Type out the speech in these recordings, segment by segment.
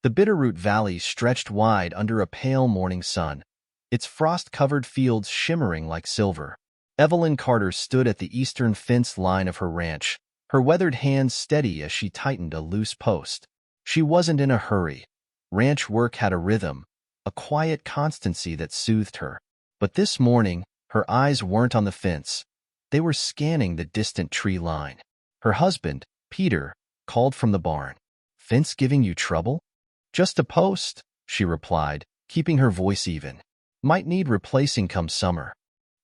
The Bitterroot Valley stretched wide under a pale morning sun, its frost-covered fields shimmering like silver. Evelyn Carter stood at the eastern fence line of her ranch, her weathered hands steady as she tightened a loose post. She wasn't in a hurry. Ranch work had a rhythm, a quiet constancy that soothed her. But this morning, her eyes weren't on the fence. They were scanning the distant tree line. Her husband, Peter, called from the barn. "Fence giving you trouble?" "Just a post," she replied, keeping her voice even. "Might need replacing come summer."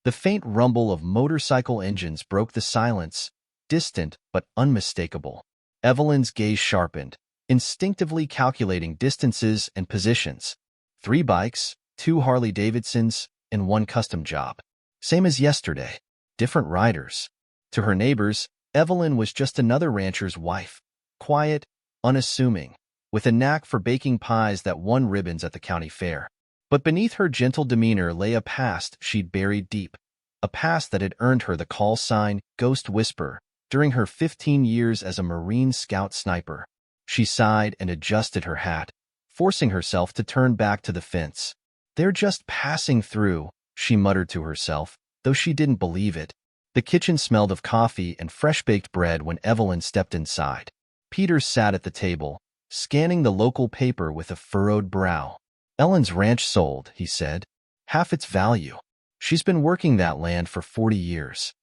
The faint rumble of motorcycle engines broke the silence, distant but unmistakable. Evelyn's gaze sharpened, instinctively calculating distances and positions. 3 bikes, 2 Harley-Davidsons, and 1 custom job. Same as yesterday. Different riders. To her neighbors, Evelyn was just another rancher's wife. Quiet, unassuming, with a knack for baking pies that won ribbons at the county fair. But beneath her gentle demeanor lay a past she'd buried deep, a past that had earned her the call sign Ghost Whisper during her 15 years as a Marine Scout sniper. She sighed and adjusted her hat, forcing herself to turn back to the fence. "They're just passing through," she muttered to herself, though she didn't believe it. The kitchen smelled of coffee and fresh-baked bread when Evelyn stepped inside. Peter sat at the table, scanning the local paper with a furrowed brow. "Ellen's ranch sold," he said. "Half its value. She's been working that land for 40 years.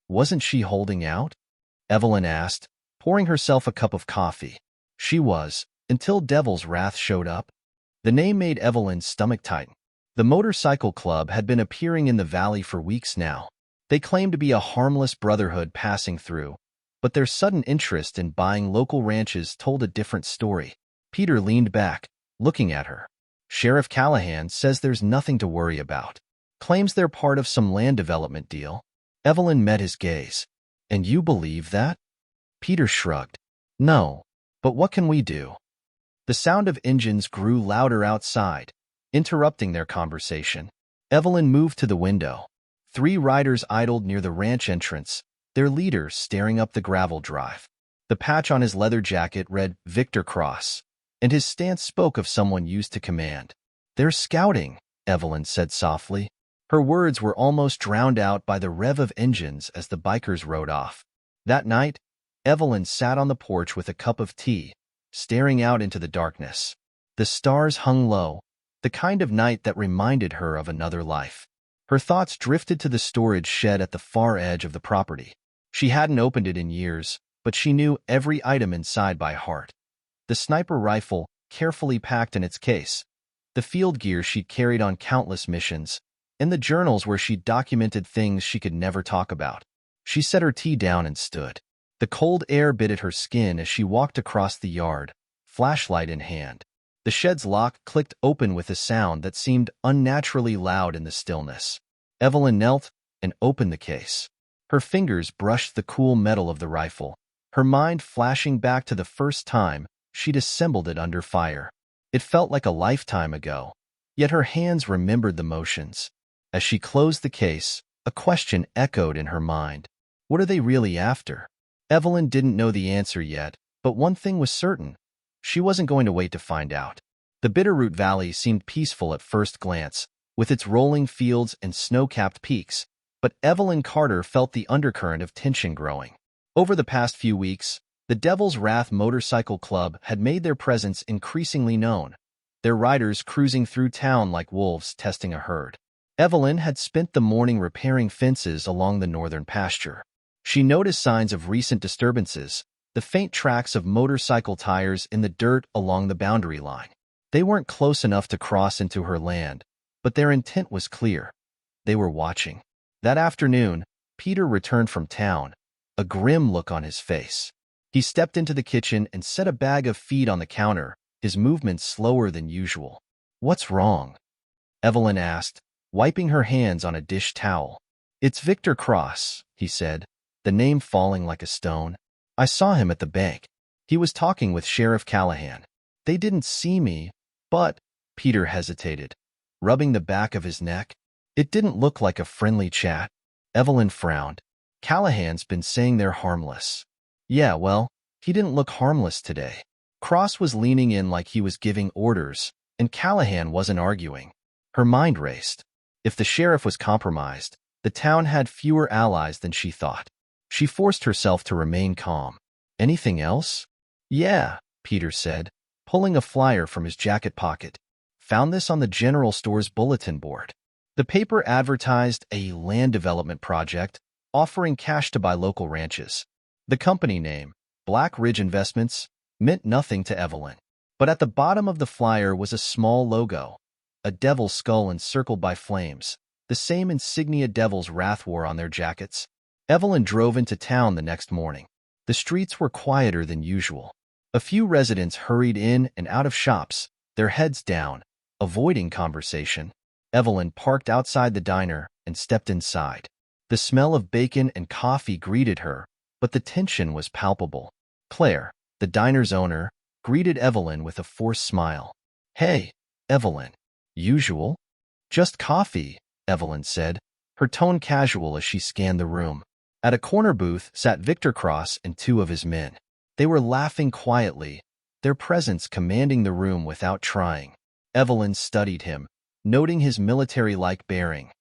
Wasn't she holding out?" Evelyn asked, pouring herself a cup of coffee. She was, until Devil's Wrath showed up. The name made Evelyn's stomach tighten. The motorcycle club had been appearing in the valley for weeks now. They claimed to be a harmless brotherhood passing through, but their sudden interest in buying local ranches told a different story. Peter leaned back, looking at her. "Sheriff Callahan says there's nothing to worry about. Claims they're part of some land development deal." Evelyn met his gaze. "And you believe that?" Peter shrugged. "No, but what can we do?" The sound of engines grew louder outside, interrupting their conversation. Evelyn moved to the window. 3 riders idled near the ranch entrance, their leader staring up the gravel drive. The patch on his leather jacket read Victor Cross, and his stance spoke of someone used to command. "They're scouting," Evelyn said softly. Her words were almost drowned out by the rev of engines as the bikers rode off. That night, Evelyn sat on the porch with a cup of tea, staring out into the darkness. The stars hung low, the kind of night that reminded her of another life. Her thoughts drifted to the storage shed at the far edge of the property. She hadn't opened it in years, but she knew every item inside by heart. The sniper rifle, carefully packed in its case, the field gear she'd carried on countless missions, and the journals where she'd documented things she could never talk about. She set her tea down and stood. The cold air bit at her skin as she walked across the yard, flashlight in hand. The shed's lock clicked open with a sound that seemed unnaturally loud in the stillness. Evelyn knelt and opened the case. Her fingers brushed the cool metal of the rifle, her mind flashing back to the first time she'd assembled it under fire. It felt like a lifetime ago, yet her hands remembered the motions. As she closed the case, a question echoed in her mind. What are they really after? Evelyn didn't know the answer yet, but one thing was certain. She wasn't going to wait to find out. The Bitterroot Valley seemed peaceful at first glance, with its rolling fields and snow-capped peaks, but Evelyn Carter felt the undercurrent of tension growing. Over the past few weeks, the Devil's Wrath Motorcycle Club had made their presence increasingly known, their riders cruising through town like wolves testing a herd. Evelyn had spent the morning repairing fences along the northern pasture. She noticed signs of recent disturbances, the faint tracks of motorcycle tires in the dirt along the boundary line. They weren't close enough to cross into her land, but their intent was clear. They were watching. That afternoon, Peter returned from town, a grim look on his face. He stepped into the kitchen and set a bag of feed on the counter, his movements slower than usual. "What's wrong?" Evelyn asked, wiping her hands on a dish towel. "It's Victor Cross," he said, the name falling like a stone. "I saw him at the bank. He was talking with Sheriff Callahan. They didn't see me, but—" Peter hesitated, rubbing the back of his neck. "It didn't look like a friendly chat." Evelyn frowned. "Callahan's been saying they're harmless." "Yeah, well, he didn't look harmless today." Cross was leaning in like he was giving orders, and Callahan wasn't arguing. Her mind raced. If the sheriff was compromised, the town had fewer allies than she thought. She forced herself to remain calm. Anything else? Yeah, Peter said, pulling a flyer from his jacket pocket. Found this on the general store's bulletin board. The paper advertised a land development project offering cash to buy local ranches. The company name, Black Ridge Investments, meant nothing to Evelyn. But at the bottom of the flyer was a small logo, a devil's skull encircled by flames, the same insignia Devil's Wrath wore on their jackets. Evelyn drove into town the next morning. The streets were quieter than usual. A few residents hurried in and out of shops, their heads down, avoiding conversation. Evelyn parked outside the diner and stepped inside. The smell of bacon and coffee greeted her, but the tension was palpable. Claire, the diner's owner, greeted Evelyn with a forced smile. Hey, Evelyn. Usual? Just coffee, Evelyn said, her tone casual as she scanned the room. At a corner booth sat Victor Cross and two of his men. They were laughing quietly, their presence commanding the room without trying. Evelyn studied him, noting his military-like bearing.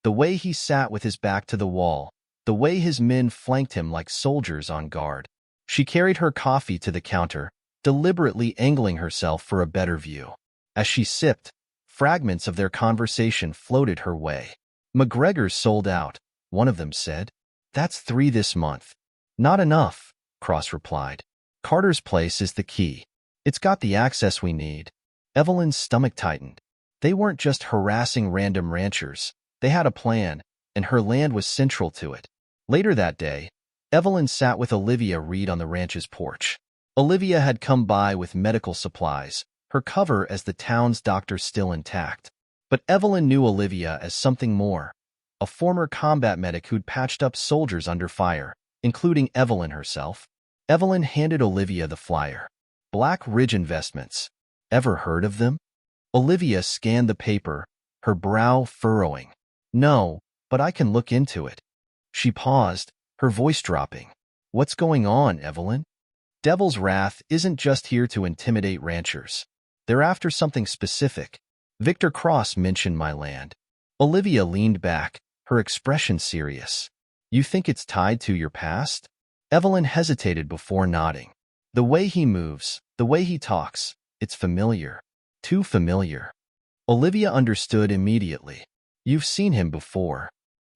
The way he sat with his back to the wall, the way his men flanked him like soldiers on guard. She carried her coffee to the counter, deliberately angling herself for a better view. As she sipped, fragments of their conversation floated her way. McGregor's sold out, one of them said. That's 3 this month. Not enough, Cross replied. Carter's place is the key. It's got the access we need. Evelyn's stomach tightened. They weren't just harassing random ranchers. They had a plan, and her land was central to it. Later that day, Evelyn sat with Olivia Reed on the ranch's porch. Olivia had come by with medical supplies, her cover as the town's doctor still intact. But Evelyn knew Olivia as something more, a former combat medic who'd patched up soldiers under fire, including Evelyn herself. Evelyn handed Olivia the flyer. Black Ridge Investments. Ever heard of them? Olivia scanned the paper, her brow furrowing. No, but I can look into it. She paused, her voice dropping. What's going on, Evelyn? Devil's Wrath isn't just here to intimidate ranchers. They're after something specific. Victor Cross mentioned my land. Olivia leaned back, her expression serious. You think it's tied to your past? Evelyn hesitated before nodding. The way he moves, the way he talks, it's familiar. Too familiar. Olivia understood immediately. You've seen him before.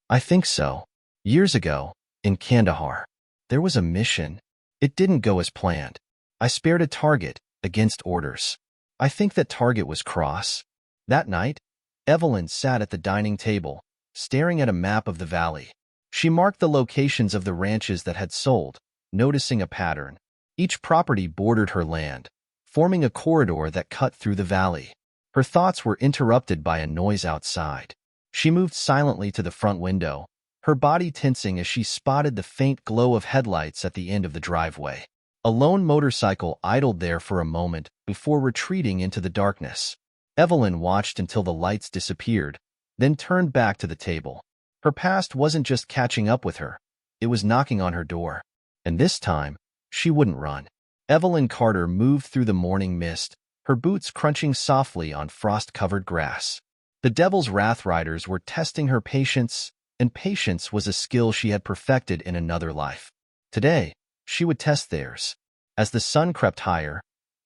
I think so. Years ago, in Kandahar. There was a mission. It didn't go as planned. I spared a target, against orders. I think that target was Cross. That night, Evelyn sat at the dining table, staring at a map of the valley. She marked the locations of the ranches that had sold, noticing a pattern. Each property bordered her land, forming a corridor that cut through the valley. Her thoughts were interrupted by a noise outside. She moved silently to the front window, her body tensing as she spotted the faint glow of headlights at the end of the driveway. A lone motorcycle idled there for a moment before retreating into the darkness. Evelyn watched until the lights disappeared, then turned back to the table. Her past wasn't just catching up with her. It was knocking on her door. And this time, she wouldn't run. Evelyn Carter moved through the morning mist, her boots crunching softly on frost-covered grass. The Devil's Wrath riders were testing her patience, and patience was a skill she had perfected in another life. Today, she would test theirs. As the sun crept higher,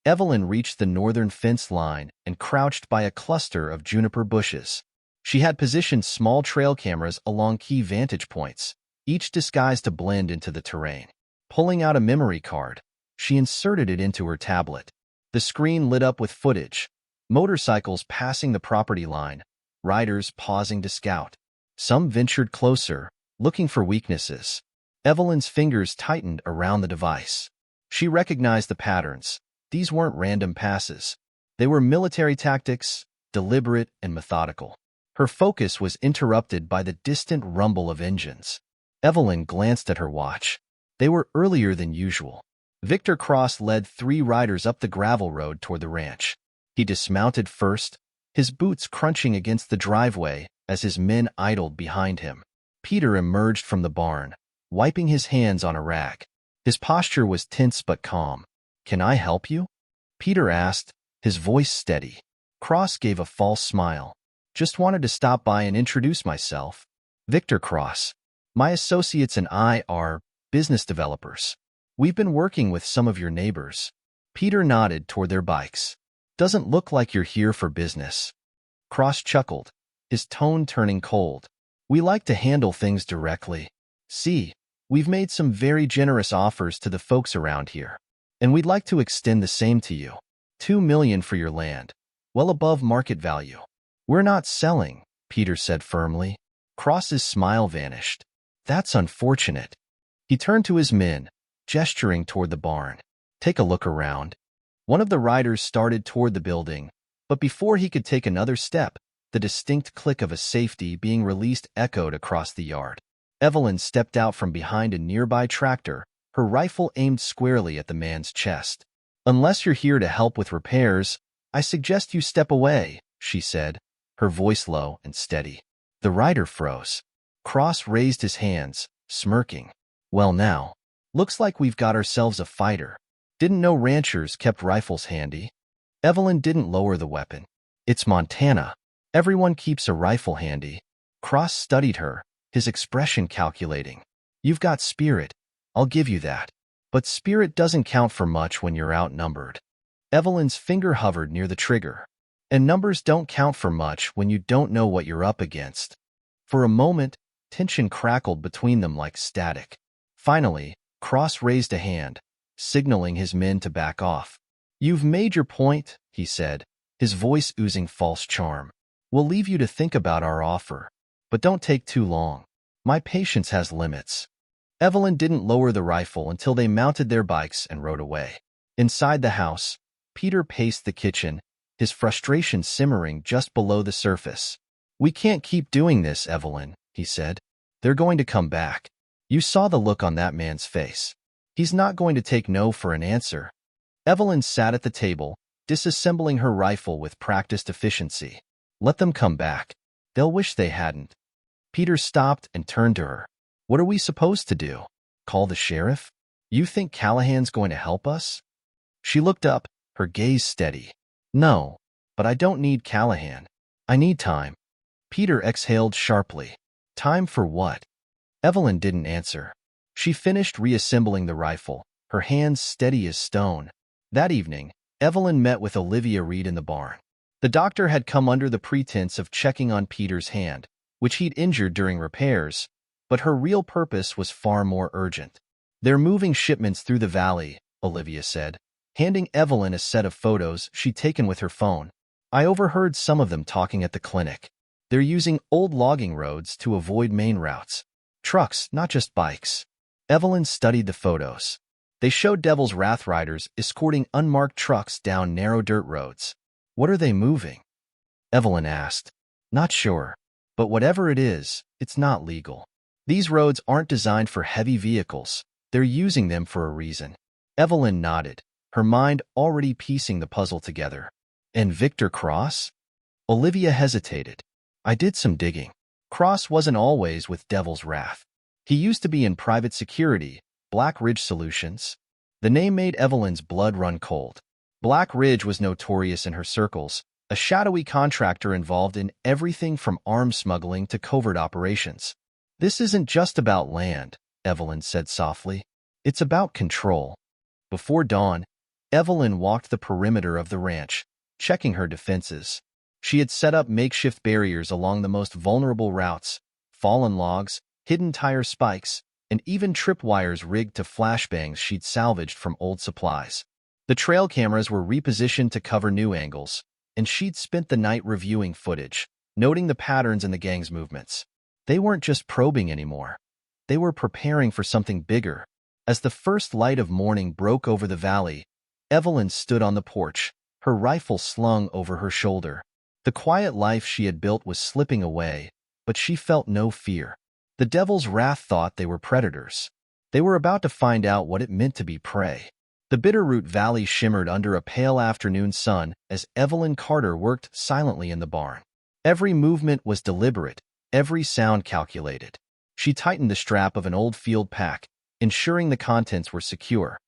Evelyn reached the northern fence line and crouched by a cluster of juniper bushes. She had positioned small trail cameras along key vantage points, each disguised to blend into the terrain. Pulling out a memory card, she inserted it into her tablet. The screen lit up with footage, motorcycles passing the property line, riders pausing to scout. Some ventured closer, looking for weaknesses. Evelyn's fingers tightened around the device. She recognized the patterns. These weren't random passes. They were military tactics, deliberate and methodical. Her focus was interrupted by the distant rumble of engines. Evelyn glanced at her watch. They were earlier than usual. Victor Cross led 3 riders up the gravel road toward the ranch. He dismounted first, his boots crunching against the driveway as his men idled behind him. Peter emerged from the barn, wiping his hands on a rag. His posture was tense but calm. Can I help you? Peter asked, his voice steady. Cross gave a false smile. Just wanted to stop by and introduce myself. Victor Cross. My associates and I are business developers. We've been working with some of your neighbors. Peter nodded toward their bikes. Doesn't look like you're here for business. Cross chuckled, his tone turning cold. We like to handle things directly. See, we've made some very generous offers to the folks around here, and we'd like to extend the same to you. $2 million for your land, well above market value. We're not selling, Peter said firmly. Cross's smile vanished. That's unfortunate. He turned to his men, gesturing toward the barn. Take a look around. One of the riders started toward the building, but before he could take another step, the distinct click of a safety being released echoed across the yard. Evelyn stepped out from behind a nearby tractor, her rifle aimed squarely at the man's chest. Unless you're here to help with repairs, I suggest you step away, she said, her voice low and steady. The rider froze. Cross raised his hands, smirking. Well now, looks like we've got ourselves a fighter. Didn't know ranchers kept rifles handy. Evelyn didn't lower the weapon. It's Montana. Everyone keeps a rifle handy. Cross studied her, his expression calculating. You've got spirit, I'll give you that. But spirit doesn't count for much when you're outnumbered. Evelyn's finger hovered near the trigger. And numbers don't count for much when you don't know what you're up against. For a moment, tension crackled between them like static. Finally, Cross raised a hand, signaling his men to back off. You've made your point, he said, his voice oozing false charm. We'll leave you to think about our offer, but don't take too long. My patience has limits. Evelyn didn't lower the rifle until they mounted their bikes and rode away. Inside the house, Peter paced the kitchen, his frustration simmering just below the surface. We can't keep doing this, Evelyn, he said. They're going to come back. You saw the look on that man's face. He's not going to take no for an answer. Evelyn sat at the table, disassembling her rifle with practiced efficiency. Let them come back. They'll wish they hadn't. Peter stopped and turned to her. What are we supposed to do? Call the sheriff? You think Callahan's going to help us? She looked up, her gaze steady. No, but I don't need Callahan. I need time. Peter exhaled sharply. Time for what? Evelyn didn't answer. She finished reassembling the rifle, her hands steady as stone. That evening, Evelyn met with Olivia Reed in the barn. The doctor had come under the pretense of checking on Peter's hand, which he'd injured during repairs, but her real purpose was far more urgent. They're moving shipments through the valley, Olivia said, handing Evelyn a set of photos she'd taken with her phone. I overheard some of them talking at the clinic. They're using old logging roads to avoid main routes. Trucks, not just bikes. Evelyn studied the photos. They showed Devil's Wrath riders escorting unmarked trucks down narrow dirt roads. What are they moving? Evelyn asked. Not sure. But whatever it is, it's not legal. These roads aren't designed for heavy vehicles. They're using them for a reason. Evelyn nodded, her mind already piecing the puzzle together. And Victor Cross? Olivia hesitated. I did some digging. Cross wasn't always with Devil's Wrath. He used to be in private security, Black Ridge Solutions. The name made Evelyn's blood run cold. Black Ridge was notorious in her circles, a shadowy contractor involved in everything from arms smuggling to covert operations. This isn't just about land, Evelyn said softly. It's about control. Before dawn, Evelyn walked the perimeter of the ranch, checking her defenses. She had set up makeshift barriers along the most vulnerable routes, fallen logs, hidden tire spikes, and even tripwires rigged to flashbangs she'd salvaged from old supplies. The trail cameras were repositioned to cover new angles, and she'd spent the night reviewing footage, noting the patterns in the gang's movements. They weren't just probing anymore. They were preparing for something bigger. As the first light of morning broke over the valley, Evelyn stood on the porch, her rifle slung over her shoulder. The quiet life she had built was slipping away, but she felt no fear. The Devil's Wrath thought they were predators. They were about to find out what it meant to be prey. The Bitterroot Valley shimmered under a pale afternoon sun as Evelyn Carter worked silently in the barn. Every movement was deliberate, every sound calculated. She tightened the strap of an old field pack, ensuring the contents were secure.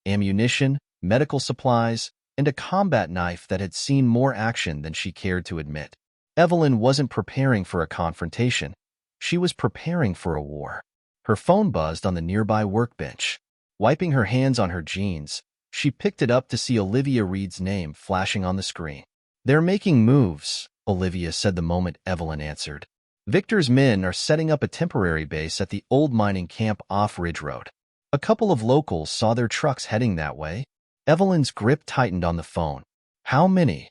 Ammunition, medical supplies, and a combat knife that had seen more action than she cared to admit. Evelyn wasn't preparing for a confrontation. She was preparing for a war. Her phone buzzed on the nearby workbench. Wiping her hands on her jeans, she picked it up to see Olivia Reed's name flashing on the screen. "They're making moves," Olivia said the moment Evelyn answered. "Victor's men are setting up a temporary base at the old mining camp off Ridge Road. A couple of locals saw their trucks heading that way." Evelyn's grip tightened on the phone. "How many?"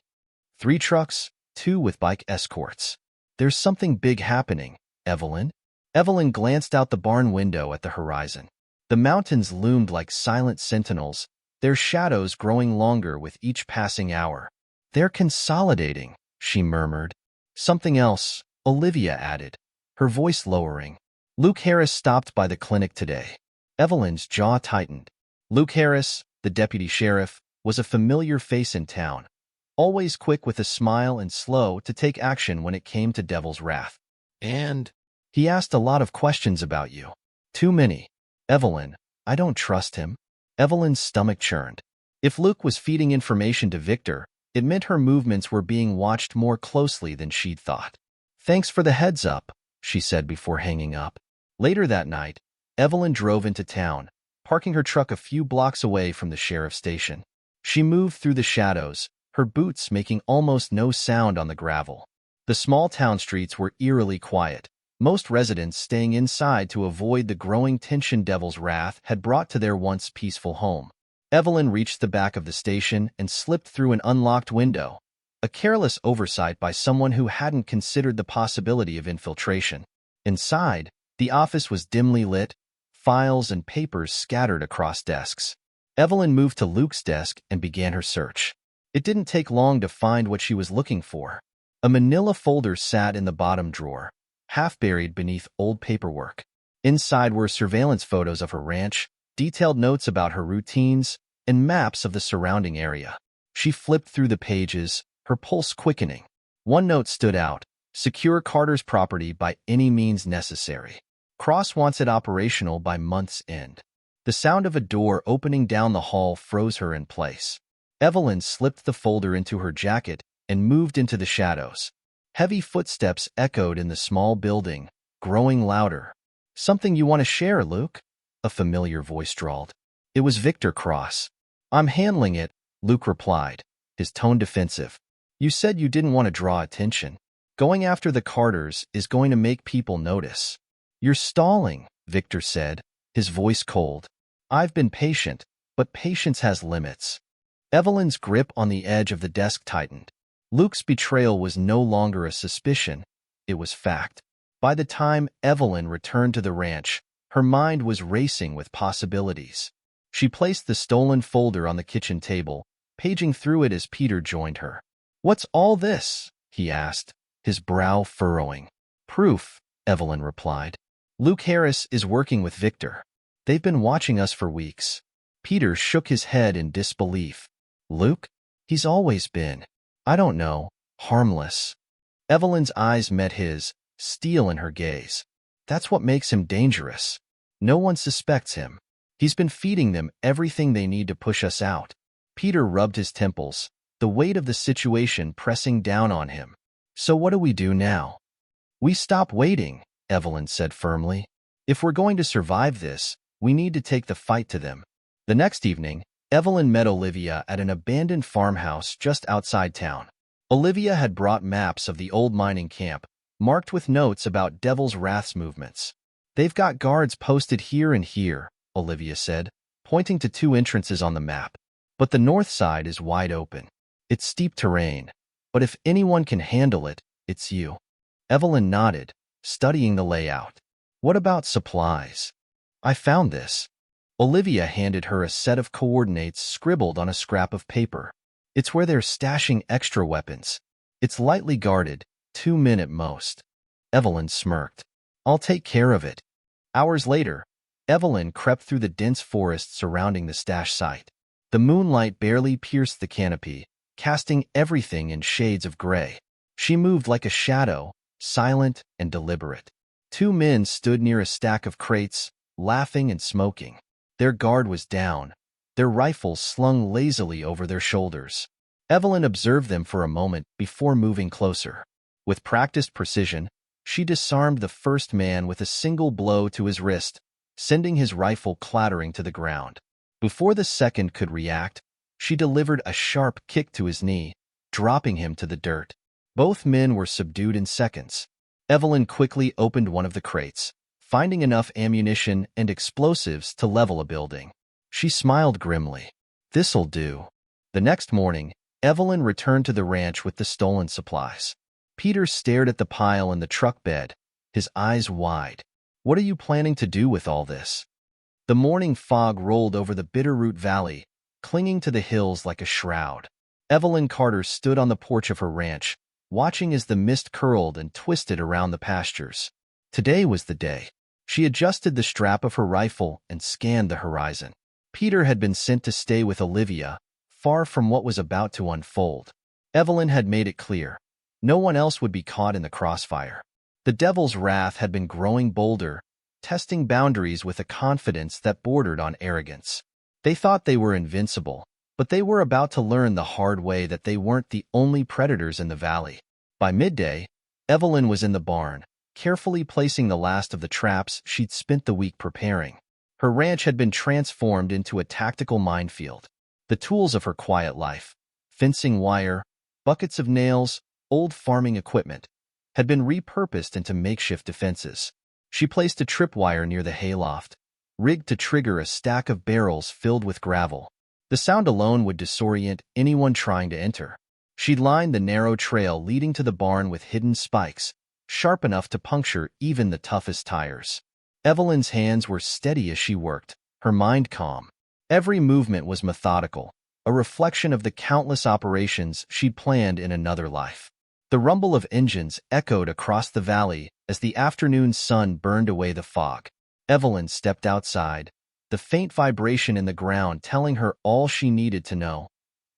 "3 trucks, 2 with bike escorts." "There's something big happening, Evelyn." Evelyn glanced out the barn window at the horizon. The mountains loomed like silent sentinels, their shadows growing longer with each passing hour. "They're consolidating," she murmured. "Something else," Olivia added, her voice lowering. "Luke Harris stopped by the clinic today." Evelyn's jaw tightened. Luke Harris, the deputy sheriff, was a familiar face in town, always quick with a smile and slow to take action when it came to Devil's Wrath. "And?" "He asked a lot of questions about you." "Too many." "Evelyn, I don't trust him." Evelyn's stomach churned. If Luke was feeding information to Victor, it meant her movements were being watched more closely than she'd thought. "Thanks for the heads up," she said before hanging up. Later that night, Evelyn drove into town, parking her truck a few blocks away from the sheriff's station. She moved through the shadows, her boots making almost no sound on the gravel. The small town streets were eerily quiet, most residents staying inside to avoid the growing tension Devil's Wrath had brought to their once peaceful home. Evelyn reached the back of the station and slipped through an unlocked window, a careless oversight by someone who hadn't considered the possibility of infiltration. Inside, the office was dimly lit, files and papers scattered across desks. Evelyn moved to Luke's desk and began her search. It didn't take long to find what she was looking for. A manila folder sat in the bottom drawer, half buried beneath old paperwork. Inside were surveillance photos of her ranch, detailed notes about her routines, and maps of the surrounding area. She flipped through the pages, her pulse quickening. One note stood out: "Secure Carter's property by any means necessary. Cross wants it operational by month's end." The sound of a door opening down the hall froze her in place. Evelyn slipped the folder into her jacket and moved into the shadows. Heavy footsteps echoed in the small building, growing louder. "Something you want to share, Luke?" a familiar voice drawled. It was Victor Cross. "I'm handling it," Luke replied, his tone defensive. "You said you didn't want to draw attention. Going after the Carters is going to make people notice." "You're stalling," Victor said, his voice cold. "I've been patient, but patience has limits." Evelyn's grip on the edge of the desk tightened. Luke's betrayal was no longer a suspicion, it was fact. By the time Evelyn returned to the ranch, her mind was racing with possibilities. She placed the stolen folder on the kitchen table, paging through it as Peter joined her. "What's all this?" he asked, his brow furrowing. "Proof," Evelyn replied. "Luke Harris is working with Victor. They've been watching us for weeks." Peter shook his head in disbelief. "Luke? He's always been, I don't know, harmless." Evelyn's eyes met his, steel in her gaze. "That's what makes him dangerous. No one suspects him. He's been feeding them everything they need to push us out." Peter rubbed his temples, the weight of the situation pressing down on him. "So what do we do now?" "We stop waiting," Evelyn said firmly. "If we're going to survive this, we need to take the fight to them." The next evening, Evelyn met Olivia at an abandoned farmhouse just outside town. Olivia had brought maps of the old mining camp, marked with notes about Devil's Wrath's movements. "They've got guards posted here and here," Olivia said, pointing to 2 entrances on the map. "But the north side is wide open. It's steep terrain, but if anyone can handle it, it's you." Evelyn nodded, studying the layout. "What about supplies?" "I found this." Olivia handed her a set of coordinates scribbled on a scrap of paper. "It's where they're stashing extra weapons. It's lightly guarded, 2 men at most." Evelyn smirked. "I'll take care of it." Hours later, Evelyn crept through the dense forest surrounding the stash site. The moonlight barely pierced the canopy, casting everything in shades of gray. She moved like a shadow, silent and deliberate. 2 men stood near a stack of crates, laughing and smoking. Their guard was down, their rifles slung lazily over their shoulders. Evelyn observed them for a moment before moving closer. With practiced precision, she disarmed the first man with a single blow to his wrist, sending his rifle clattering to the ground. Before the second could react, she delivered a sharp kick to his knee, dropping him to the dirt. Both men were subdued in seconds. Evelyn quickly opened one of the crates, finding enough ammunition and explosives to level a building. She smiled grimly. This'll do. The next morning, Evelyn returned to the ranch with the stolen supplies. Peter stared at the pile in the truck bed, his eyes wide. What are you planning to do with all this? The morning fog rolled over the Bitterroot Valley, clinging to the hills like a shroud. Evelyn Carter stood on the porch of her ranch, watching as the mist curled and twisted around the pastures. Today was the day. She adjusted the strap of her rifle and scanned the horizon. Peter had been sent to stay with Olivia, far from what was about to unfold. Evelyn had made it clear. No one else would be caught in the crossfire. The devil's wrath had been growing bolder, testing boundaries with a confidence that bordered on arrogance. They thought they were invincible, but they were about to learn the hard way that they weren't the only predators in the valley. By midday, Evelyn was in the barn, carefully placing the last of the traps she'd spent the week preparing. Her ranch had been transformed into a tactical minefield. The tools of her quiet life, fencing wire, buckets of nails, old farming equipment, had been repurposed into makeshift defenses. She placed a tripwire near the hayloft, rigged to trigger a stack of barrels filled with gravel. The sound alone would disorient anyone trying to enter. She'd lined the narrow trail leading to the barn with hidden spikes, sharp enough to puncture even the toughest tires. Evelyn's hands were steady as she worked, her mind calm. Every movement was methodical, a reflection of the countless operations she'd planned in another life. The rumble of engines echoed across the valley as the afternoon sun burned away the fog. Evelyn stepped outside, the faint vibration in the ground telling her all she needed to know.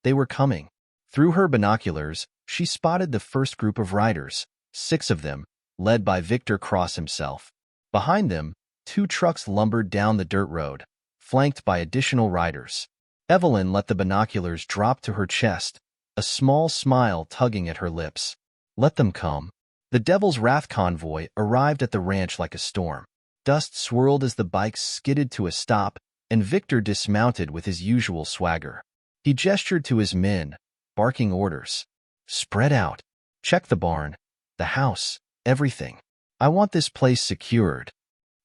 They were coming. Through her binoculars, she spotted the first group of riders, 6 of them, led by Victor Cross himself. Behind them, 2 trucks lumbered down the dirt road, flanked by additional riders. Evelyn let the binoculars drop to her chest, a small smile tugging at her lips. Let them come. The Devil's Wrath convoy arrived at the ranch like a storm. Dust swirled as the bikes skidded to a stop, and Victor dismounted with his usual swagger. He gestured to his men, barking orders. Spread out. Check the barn, the house, everything. I want this place secured.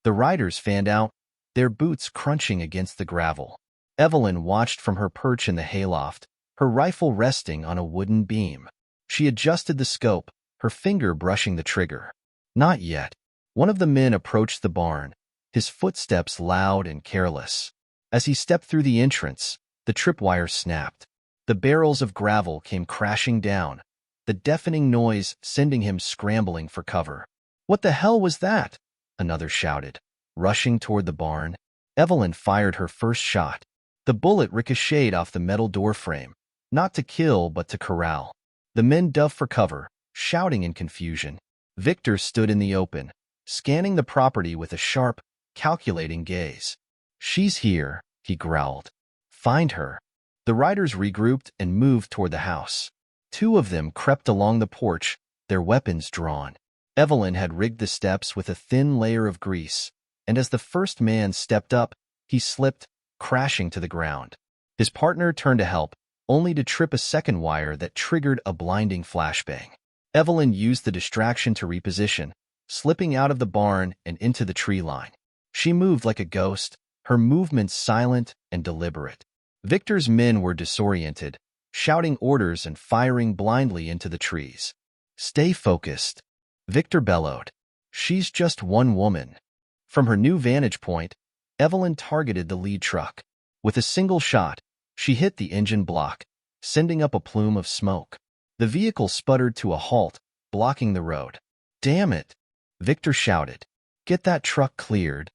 The riders fanned out, their boots crunching against the gravel. Evelyn watched from her perch in the hayloft, her rifle resting on a wooden beam. She adjusted the scope, her finger brushing the trigger. Not yet. One of the men approached the barn, his footsteps loud and careless. As he stepped through the entrance, the tripwire snapped. The barrels of gravel came crashing down, the deafening noise sending him scrambling for cover. What the hell was that? Another shouted. Rushing toward the barn, Evelyn fired her first shot. The bullet ricocheted off the metal doorframe, not to kill but to corral. The men dove for cover, shouting in confusion. Victor stood in the open, scanning the property with a sharp, calculating gaze. She's here, he growled. Find her. The riders regrouped and moved toward the house. 2 of them crept along the porch, their weapons drawn. Evelyn had rigged the steps with a thin layer of grease, and as the first man stepped up, he slipped, crashing to the ground. His partner turned to help, only to trip a second wire that triggered a blinding flashbang. Evelyn used the distraction to reposition, slipping out of the barn and into the tree line. She moved like a ghost, her movements silent and deliberate. Victor's men were disoriented, shouting orders and firing blindly into the trees. Stay focused, Victor bellowed. She's just one woman. From her new vantage point, Evelyn targeted the lead truck. With a single shot, she hit the engine block, sending up a plume of smoke. The vehicle sputtered to a halt, blocking the road. Damn it, Victor shouted. Get that truck cleared.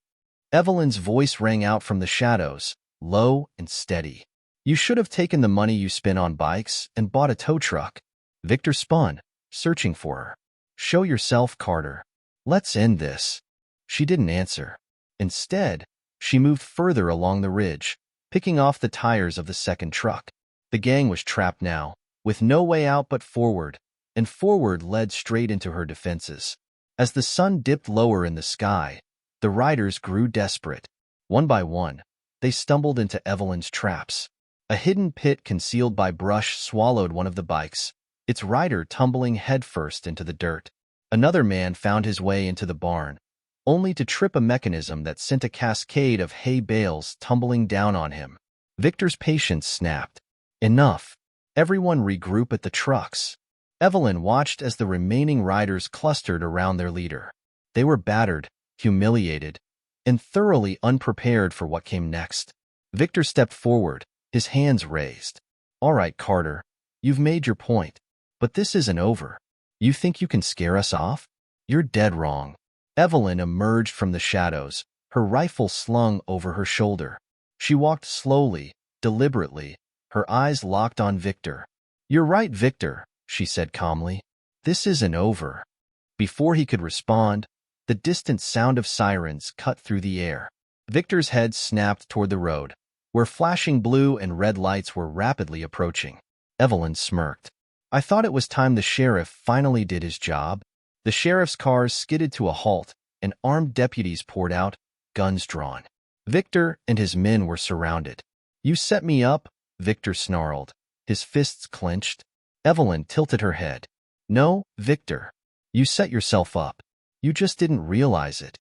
Evelyn's voice rang out from the shadows, low and steady. You should have taken the money you spent on bikes and bought a tow truck. Victor spun, searching for her. Show yourself, Carter. Let's end this. She didn't answer. Instead, she moved further along the ridge, picking off the tires of the second truck. The gang was trapped now, with no way out but forward, and forward led straight into her defenses. As the sun dipped lower in the sky, the riders grew desperate. One by one, they stumbled into Evelyn's traps. A hidden pit concealed by brush swallowed one of the bikes, its rider tumbling headfirst into the dirt. Another man found his way into the barn, only to trip a mechanism that sent a cascade of hay bales tumbling down on him. Victor's patience snapped. Enough. Everyone regroup at the trucks. Evelyn watched as the remaining riders clustered around their leader. They were battered, humiliated, and thoroughly unprepared for what came next. Victor stepped forward, his hands raised. All right, Carter, you've made your point, but this isn't over. You think you can scare us off? You're dead wrong. Evelyn emerged from the shadows, her rifle slung over her shoulder. She walked slowly, deliberately, her eyes locked on Victor. You're right, Victor, she said calmly. This isn't over. Before he could respond, the distant sound of sirens cut through the air. Victor's head snapped toward the road, where flashing blue and red lights were rapidly approaching. Evelyn smirked. I thought it was time the sheriff finally did his job. The sheriff's cars skidded to a halt, and armed deputies poured out, guns drawn. Victor and his men were surrounded. You set me up, Victor snarled, his fists clenched. Evelyn tilted her head. No, Victor. You set yourself up. You just didn't realize it.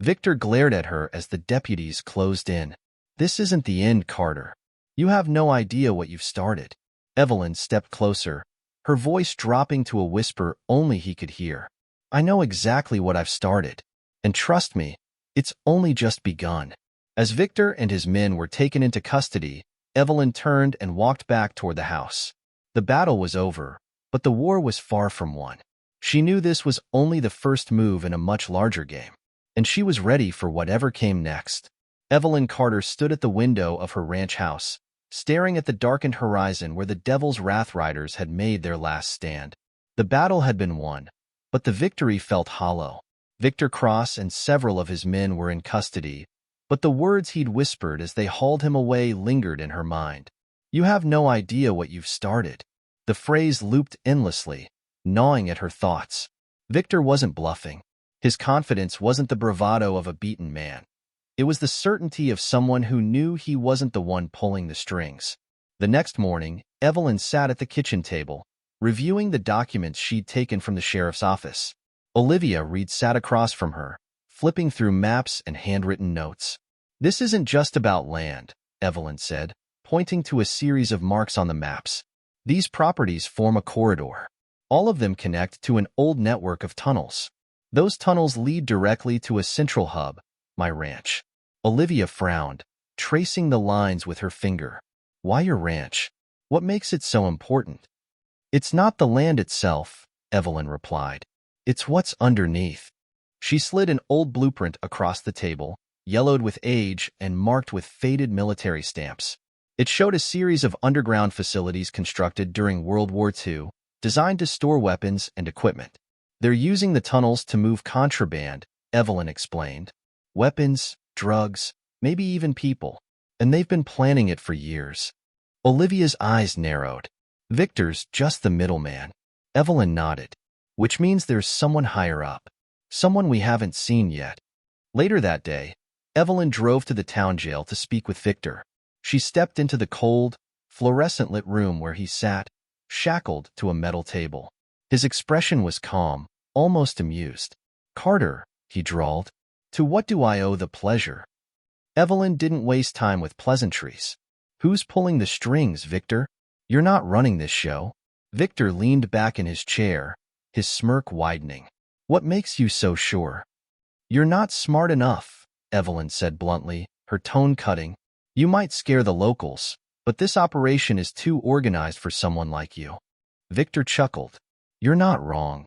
Victor glared at her as the deputies closed in. This isn't the end, Carter. You have no idea what you've started. Evelyn stepped closer, her voice dropping to a whisper only he could hear. I know exactly what I've started. And trust me, it's only just begun. As Victor and his men were taken into custody, Evelyn turned and walked back toward the house. The battle was over, but the war was far from won. She knew this was only the first move in a much larger game, and she was ready for whatever came next. Evelyn Carter stood at the window of her ranch house, staring at the darkened horizon where the Devil's Wrath Riders had made their last stand. The battle had been won, but the victory felt hollow. Victor Cross and several of his men were in custody, but the words he'd whispered as they hauled him away lingered in her mind. You have no idea what you've started. The phrase looped endlessly, gnawing at her thoughts. Victor wasn't bluffing. His confidence wasn't the bravado of a beaten man. It was the certainty of someone who knew he wasn't the one pulling the strings. The next morning, Evelyn sat at the kitchen table, reviewing the documents she'd taken from the sheriff's office. Olivia Reed sat across from her, flipping through maps and handwritten notes. This isn't just about land, Evelyn said, pointing to a series of marks on the maps. These properties form a corridor. All of them connect to an old network of tunnels. Those tunnels lead directly to a central hub, my ranch. Olivia frowned, tracing the lines with her finger. Why your ranch? What makes it so important? It's not the land itself, Evelyn replied. It's what's underneath. She slid an old blueprint across the table, yellowed with age and marked with faded military stamps. It showed a series of underground facilities constructed during World War II, designed to store weapons and equipment. They're using the tunnels to move contraband, Evelyn explained. Weapons, drugs, maybe even people. And they've been planning it for years. Olivia's eyes narrowed. Victor's just the middleman. Evelyn nodded. Which means there's someone higher up. Someone we haven't seen yet. Later that day, Evelyn drove to the town jail to speak with Victor. She stepped into the cold, fluorescent-lit room where he sat, shackled to a metal table. His expression was calm, almost amused. Carter, he drawled, to what do I owe the pleasure? Evelyn didn't waste time with pleasantries. Who's pulling the strings, Victor? You're not running this show. Victor leaned back in his chair, his smirk widening. What makes you so sure? You're not smart enough, Evelyn said bluntly, her tone cutting. You might scare the locals, but this operation is too organized for someone like you. Victor chuckled. You're not wrong.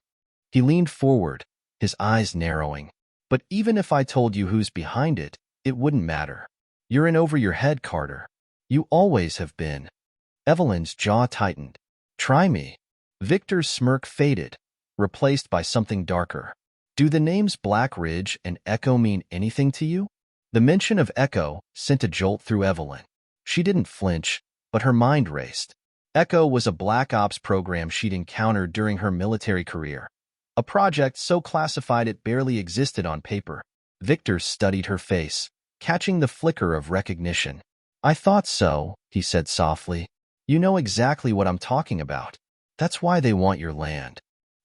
He leaned forward, his eyes narrowing. But even if I told you who's behind it, it wouldn't matter. You're in over your head, Carter. You always have been. Evelyn's jaw tightened. Try me. Victor's smirk faded, replaced by something darker. Do the names Black Ridge and Echo mean anything to you? The mention of Echo sent a jolt through Evelyn. She didn't flinch, but her mind raced. Echo was a black ops program she'd encountered during her military career. A project so classified it barely existed on paper. Victor studied her face, catching the flicker of recognition. "I thought so," he said softly. "You know exactly what I'm talking about. That's why they want your land."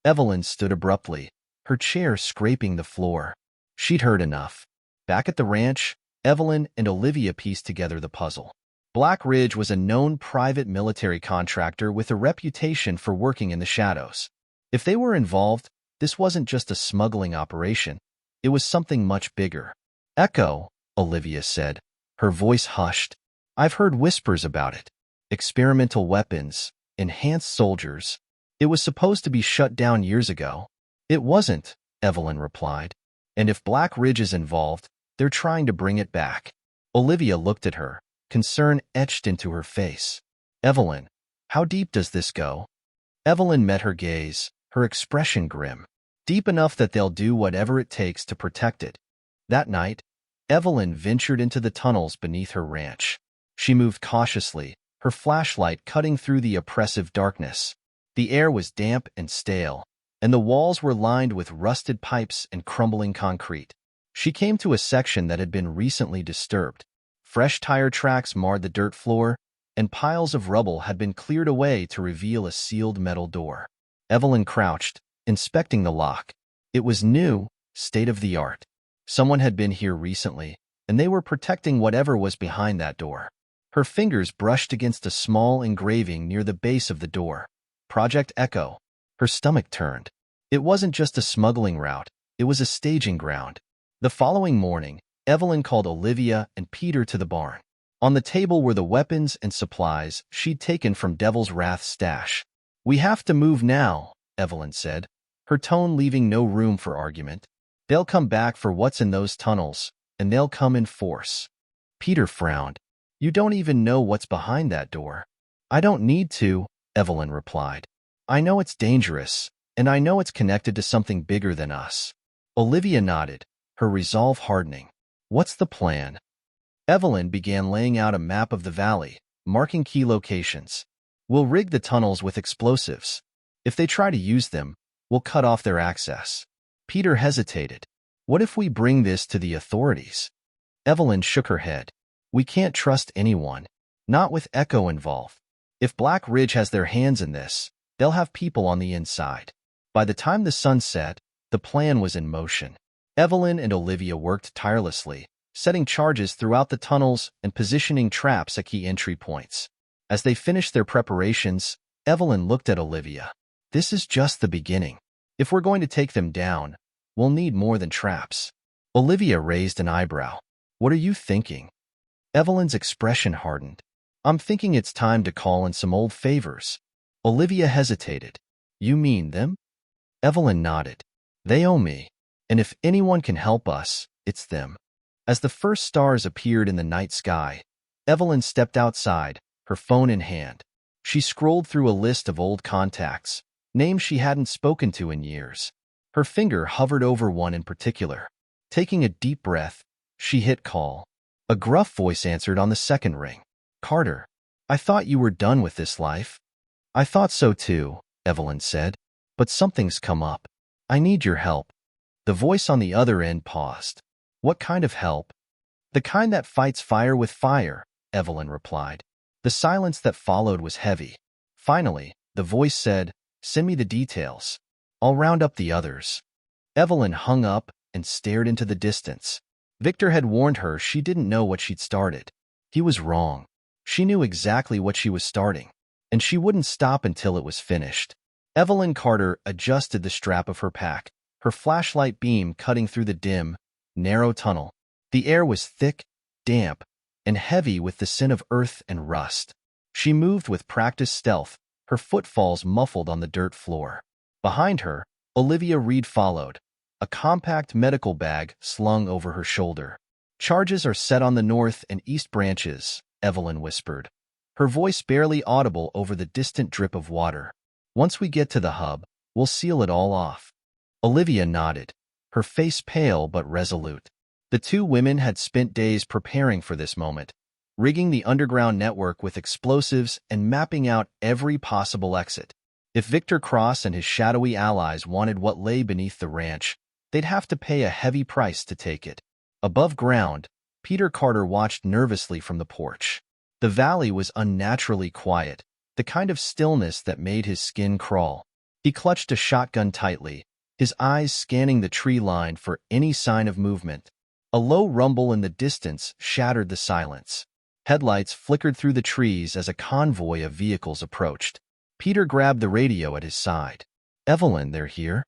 Evelyn stood abruptly, her chair scraping the floor. She'd heard enough. Back at the ranch, Evelyn and Olivia pieced together the puzzle. Black Ridge was a known private military contractor with a reputation for working in the shadows. If they were involved, this wasn't just a smuggling operation. It was something much bigger. "Echo," Olivia said, her voice hushed. "I've heard whispers about it. Experimental weapons, enhanced soldiers. It was supposed to be shut down years ago." "It wasn't," Evelyn replied. "And if Black Ridge is involved, they're trying to bring it back." Olivia looked at her, concern etched into her face. "Evelyn, how deep does this go?" Evelyn met her gaze, her expression grim. "Deep enough that they'll do whatever it takes to protect it." That night, Evelyn ventured into the tunnels beneath her ranch. She moved cautiously, her flashlight cutting through the oppressive darkness. The air was damp and stale, and the walls were lined with rusted pipes and crumbling concrete. She came to a section that had been recently disturbed. Fresh tire tracks marred the dirt floor, and piles of rubble had been cleared away to reveal a sealed metal door. Evelyn crouched, inspecting the lock. It was new, state-of-the-art. Someone had been here recently, and they were protecting whatever was behind that door. Her fingers brushed against a small engraving near the base of the door. Project Echo. Her stomach turned. It wasn't just a smuggling route, it was a staging ground. The following morning, Evelyn called Olivia and Peter to the barn. On the table were the weapons and supplies she'd taken from Devil's Wrath's stash. "We have to move now," Evelyn said, her tone leaving no room for argument. "They'll come back for what's in those tunnels, and they'll come in force." Peter frowned. "You don't even know what's behind that door." "I don't need to," Evelyn replied. "I know it's dangerous, and I know it's connected to something bigger than us." Olivia nodded, her resolve hardening. "What's the plan?" Evelyn began laying out a map of the valley, marking key locations. "We'll rig the tunnels with explosives. If they try to use them, we'll cut off their access." Peter hesitated. "What if we bring this to the authorities?" Evelyn shook her head. "We can't trust anyone, not with Echo involved. If Black Ridge has their hands in this, they'll have people on the inside." By the time the sun set, the plan was in motion. Evelyn and Olivia worked tirelessly, setting charges throughout the tunnels and positioning traps at key entry points. As they finished their preparations, Evelyn looked at Olivia. "This is just the beginning. If we're going to take them down, we'll need more than traps." Olivia raised an eyebrow. "What are you thinking?" Evelyn's expression hardened. "I'm thinking it's time to call in some old favors." Olivia hesitated. "You mean them?" Evelyn nodded. "They owe me, and if anyone can help us, it's them." As the first stars appeared in the night sky, Evelyn stepped outside, her phone in hand. She scrolled through a list of old contacts, names she hadn't spoken to in years. Her finger hovered over one in particular. Taking a deep breath, she hit call. A gruff voice answered on the second ring. "Carter, I thought you were done with this life." "I thought so too," Evelyn said, "but something's come up. I need your help." The voice on the other end paused. "What kind of help?" "The kind that fights fire with fire," Evelyn replied. The silence that followed was heavy. Finally, the voice said, "Send me the details. I'll round up the others." Evelyn hung up and stared into the distance. Victor had warned her she didn't know what she'd started. He was wrong. She knew exactly what she was starting, and she wouldn't stop until it was finished. Evelyn Carter adjusted the strap of her pack, her flashlight beam cutting through the dim, narrow tunnel. The air was thick, damp, and heavy with the scent of earth and rust. She moved with practiced stealth, her footfalls muffled on the dirt floor. Behind her, Olivia Reed followed, a compact medical bag slung over her shoulder. "Charges are set on the north and east branches," Evelyn whispered, her voice barely audible over the distant drip of water. "Once we get to the hub, we'll seal it all off." Olivia nodded, her face pale but resolute. The two women had spent days preparing for this moment, rigging the underground network with explosives and mapping out every possible exit. If Victor Cross and his shadowy allies wanted what lay beneath the ranch, they'd have to pay a heavy price to take it. Above ground, Peter Carter watched nervously from the porch. The valley was unnaturally quiet, the kind of stillness that made his skin crawl. He clutched a shotgun tightly, his eyes scanning the tree line for any sign of movement. A low rumble in the distance shattered the silence. Headlights flickered through the trees as a convoy of vehicles approached. Peter grabbed the radio at his side. "Evelyn, they're here."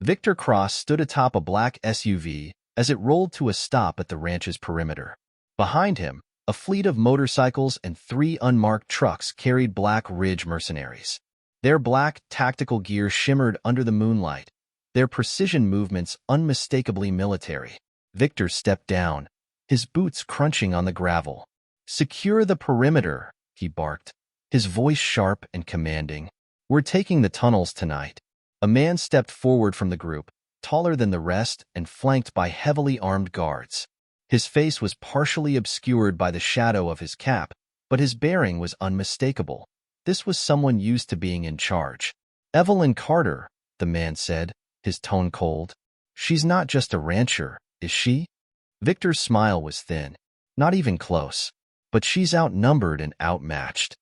Victor Cross stood atop a black SUV as it rolled to a stop at the ranch's perimeter. Behind him, a fleet of motorcycles and 3 unmarked trucks carried Black Ridge mercenaries. Their black, tactical gear shimmered under the moonlight, their precision movements unmistakably military. Victor stepped down, his boots crunching on the gravel. "Secure the perimeter," he barked, his voice sharp and commanding. "We're taking the tunnels tonight." A man stepped forward from the group, taller than the rest and flanked by heavily armed guards. His face was partially obscured by the shadow of his cap, but his bearing was unmistakable. This was someone used to being in charge. "Evelyn Carter," the man said, his tone cold. "She's not just a rancher, is she?" Victor's smile was thin. "Not even close. But she's outnumbered and outmatched."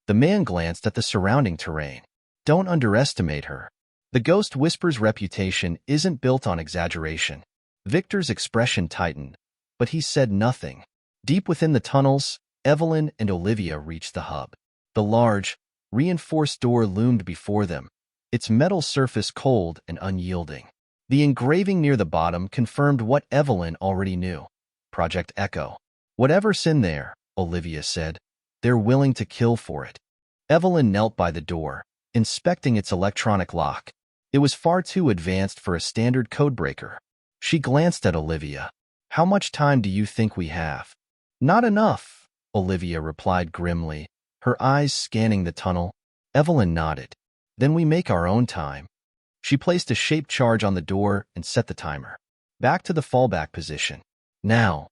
The man glanced at the surrounding terrain. "Don't underestimate her. The Ghost Whisperer's reputation isn't built on exaggeration." Victor's expression tightened, but he said nothing. Deep within the tunnels, Evelyn and Olivia reached the hub. The large, reinforced door loomed before them, its metal surface cold and unyielding. The engraving near the bottom confirmed what Evelyn already knew. Project Echo. "Whatever's in there," Olivia said, "they're willing to kill for it." Evelyn knelt by the door, inspecting its electronic lock. It was far too advanced for a standard codebreaker. She glanced at Olivia. "How much time do you think we have?" "Not enough," Olivia replied grimly, her eyes scanning the tunnel. Evelyn nodded. "Then we make our own time." She placed a shaped charge on the door and set the timer. Back to the fallback position. Now.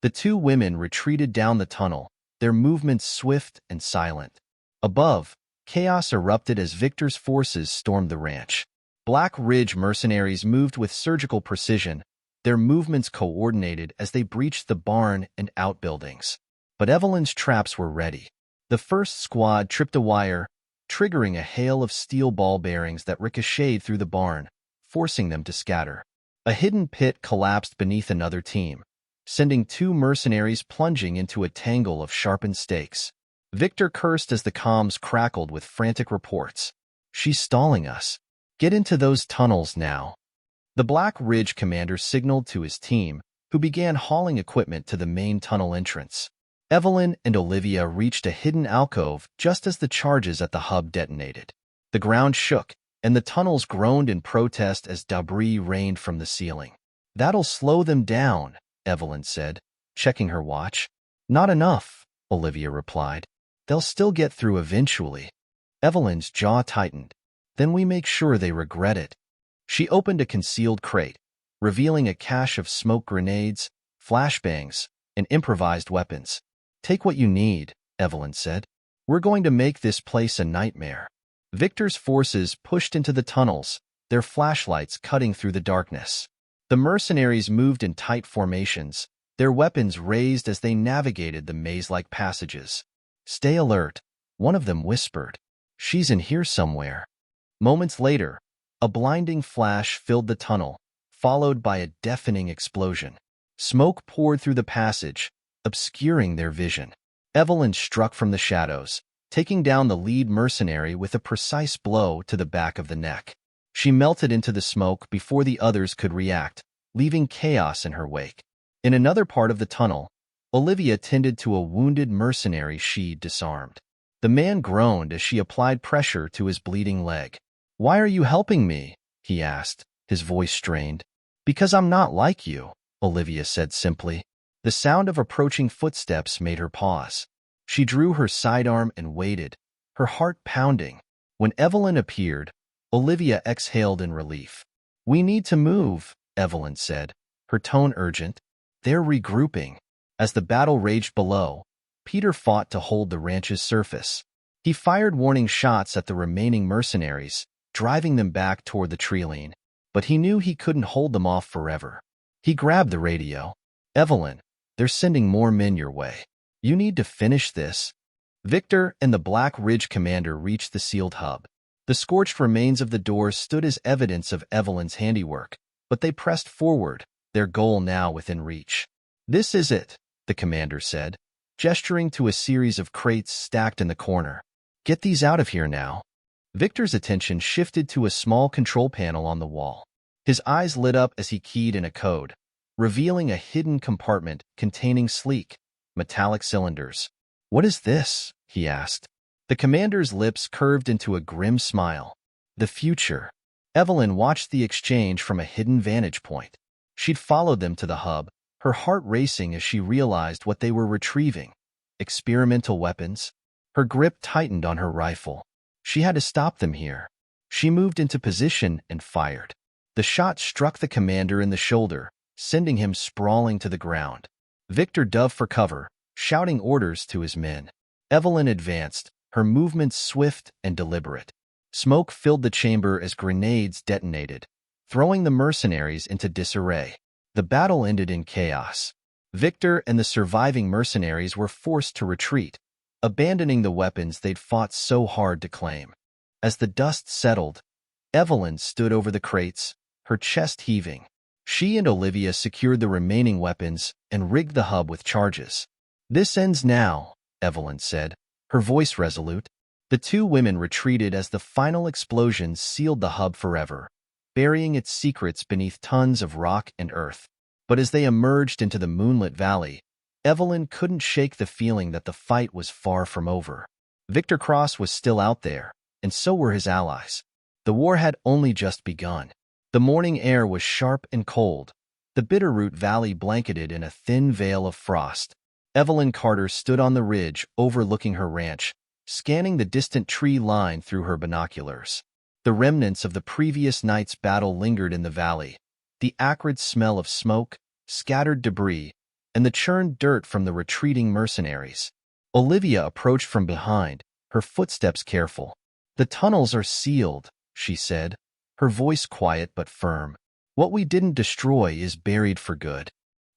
The 2 women retreated down the tunnel, their movements swift and silent. Above, chaos erupted as Victor's forces stormed the ranch. Black Ridge mercenaries moved with surgical precision, their movements coordinated as they breached the barn and outbuildings. But Evelyn's traps were ready. The first squad tripped a wire, triggering a hail of steel ball bearings that ricocheted through the barn, forcing them to scatter. A hidden pit collapsed beneath another team, sending 2 mercenaries plunging into a tangle of sharpened stakes. Victor cursed as the comms crackled with frantic reports. "She's stalling us. Get into those tunnels now." The Black Ridge commander signaled to his team, who began hauling equipment to the main tunnel entrance. Evelyn and Olivia reached a hidden alcove just as the charges at the hub detonated. The ground shook, and the tunnels groaned in protest as debris rained from the ceiling. "That'll slow them down," Evelyn said, checking her watch. "Not enough," Olivia replied. "They'll still get through eventually." Evelyn's jaw tightened. "Then we make sure they regret it." She opened a concealed crate, revealing a cache of smoke grenades, flashbangs, and improvised weapons. "Take what you need," Evelyn said. "We're going to make this place a nightmare." Victor's forces pushed into the tunnels, their flashlights cutting through the darkness. The mercenaries moved in tight formations, their weapons raised as they navigated the maze-like passages. "Stay alert," one of them whispered. "She's in here somewhere." Moments later, a blinding flash filled the tunnel, followed by a deafening explosion. Smoke poured through the passage, obscuring their vision. Evelyn struck from the shadows, taking down the lead mercenary with a precise blow to the back of the neck. She melted into the smoke before the others could react, leaving chaos in her wake. In another part of the tunnel, Olivia tended to a wounded mercenary she'd disarmed. The man groaned as she applied pressure to his bleeding leg. "Why are you helping me?" he asked, his voice strained. "Because I'm not like you," Olivia said simply. The sound of approaching footsteps made her pause. She drew her sidearm and waited, her heart pounding. When Evelyn appeared, Olivia exhaled in relief. "We need to move," Evelyn said, her tone urgent. "They're regrouping." As the battle raged below, Peter fought to hold the ranch's surface. He fired warning shots at the remaining mercenaries, driving them back toward the treeline. But he knew he couldn't hold them off forever. He grabbed the radio. "Evelyn, they're sending more men your way. You need to finish this." Victor and the Black Ridge commander reached the sealed hub. The scorched remains of the doors stood as evidence of Evelyn's handiwork, but they pressed forward, their goal now within reach. "This is it," the commander said, gesturing to a series of crates stacked in the corner. "Get these out of here now." Victor's attention shifted to a small control panel on the wall. His eyes lit up as he keyed in a code, revealing a hidden compartment containing sleek, metallic cylinders. "What is this?" he asked. The commander's lips curved into a grim smile. "The future." Evelyn watched the exchange from a hidden vantage point. She'd followed them to the hub, her heart racing as she realized what they were retrieving. Experimental weapons. Her grip tightened on her rifle. She had to stop them here. She moved into position and fired. The shot struck the commander in the shoulder, sending him sprawling to the ground. Victor dove for cover, shouting orders to his men. Evelyn advanced, her movements swift and deliberate. Smoke filled the chamber as grenades detonated, throwing the mercenaries into disarray. The battle ended in chaos. Victor and the surviving mercenaries were forced to retreat, abandoning the weapons they'd fought so hard to claim. As the dust settled, Evelyn stood over the crates, her chest heaving. She and Olivia secured the remaining weapons and rigged the hub with charges. "This ends now," Evelyn said, her voice resolute. The two women retreated as the final explosions sealed the hub forever, burying its secrets beneath tons of rock and earth. But as they emerged into the moonlit valley, Evelyn couldn't shake the feeling that the fight was far from over. Victor Cross was still out there, and so were his allies. The war had only just begun. The morning air was sharp and cold, the Bitterroot Valley blanketed in a thin veil of frost. Evelyn Carter stood on the ridge overlooking her ranch, scanning the distant tree line through her binoculars. The remnants of the previous night's battle lingered in the valley, the acrid smell of smoke, scattered debris, and the churned dirt from the retreating mercenaries. Olivia approached from behind, her footsteps careful. "The tunnels are sealed," she said, her voice quiet but firm. "What we didn't destroy is buried for good."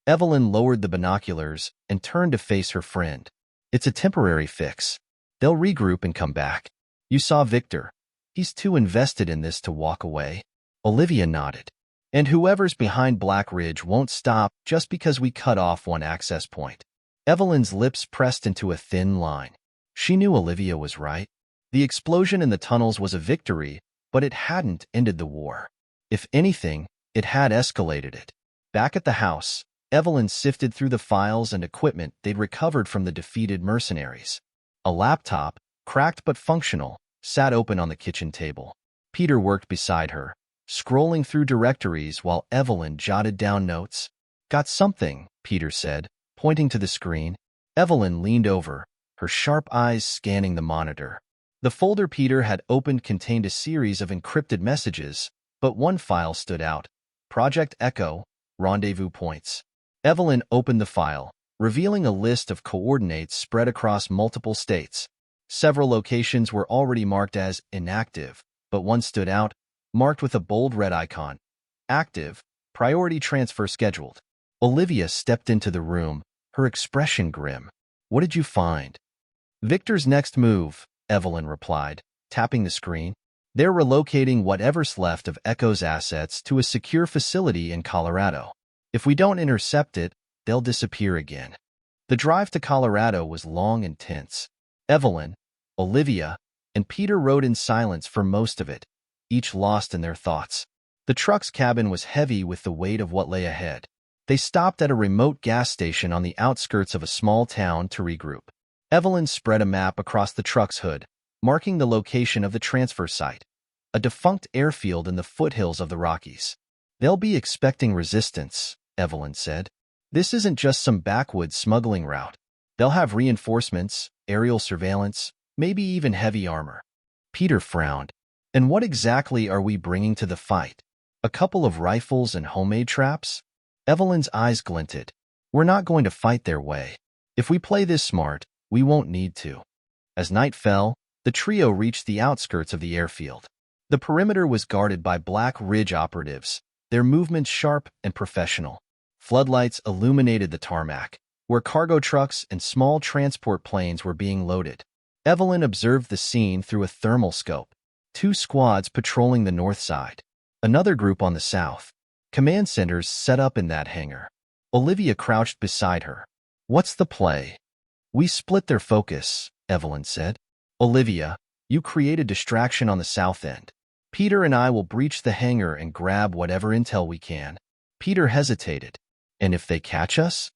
Evelyn lowered the binoculars and turned to face her friend. "It's a temporary fix. They'll regroup and come back. You saw Victor. He's too invested in this to walk away." Olivia nodded. "And whoever's behind Black Ridge won't stop just because we cut off one access point." Evelyn's lips pressed into a thin line. She knew Olivia was right. The explosion in the tunnels was a victory, but it hadn't ended the war. If anything, it had escalated it. Back at the house, Evelyn sifted through the files and equipment they'd recovered from the defeated mercenaries. A laptop, cracked but functional, sat open on the kitchen table. Peter worked beside her, scrolling through directories while Evelyn jotted down notes. "Got something," Peter said, pointing to the screen. Evelyn leaned over, her sharp eyes scanning the monitor. The folder Peter had opened contained a series of encrypted messages, but one file stood out. Project Echo, Rendezvous Points. Evelyn opened the file, revealing a list of coordinates spread across multiple states. Several locations were already marked as inactive, but one stood out, marked with a bold red icon. Active, priority transfer scheduled. Olivia stepped into the room, her expression grim. "What did you find?" "Victor's next move," Evelyn replied, tapping the screen. "They're relocating whatever's left of Echo's assets to a secure facility in Colorado. If we don't intercept it, they'll disappear again." The drive to Colorado was long and tense. Evelyn, Olivia, and Peter rode in silence for most of it, each lost in their thoughts. The truck's cabin was heavy with the weight of what lay ahead. They stopped at a remote gas station on the outskirts of a small town to regroup. Evelyn spread a map across the truck's hood, marking the location of the transfer site, a defunct airfield in the foothills of the Rockies. "They'll be expecting resistance," Evelyn said. "This isn't just some backwoods smuggling route. They'll have reinforcements, aerial surveillance, maybe even heavy armor." Peter frowned. "And what exactly are we bringing to the fight? A couple of rifles and homemade traps?" Evelyn's eyes glinted. "We're not going to fight their way. If we play this smart, We won't need to. As night fell, the trio reached the outskirts of the airfield. The perimeter was guarded by Black Ridge operatives, their movements sharp and professional. Floodlights illuminated the tarmac, where cargo trucks and small transport planes were being loaded. Evelyn observed the scene through a thermal scope. 2 squads patrolling the north side, another group on the south. Command centers set up in that hangar. Olivia crouched beside her. What's the play? We split their focus, Evelyn said. Olivia, you create a distraction on the south end. Peter and I will breach the hangar and grab whatever intel we can. Peter hesitated. And if they catch us?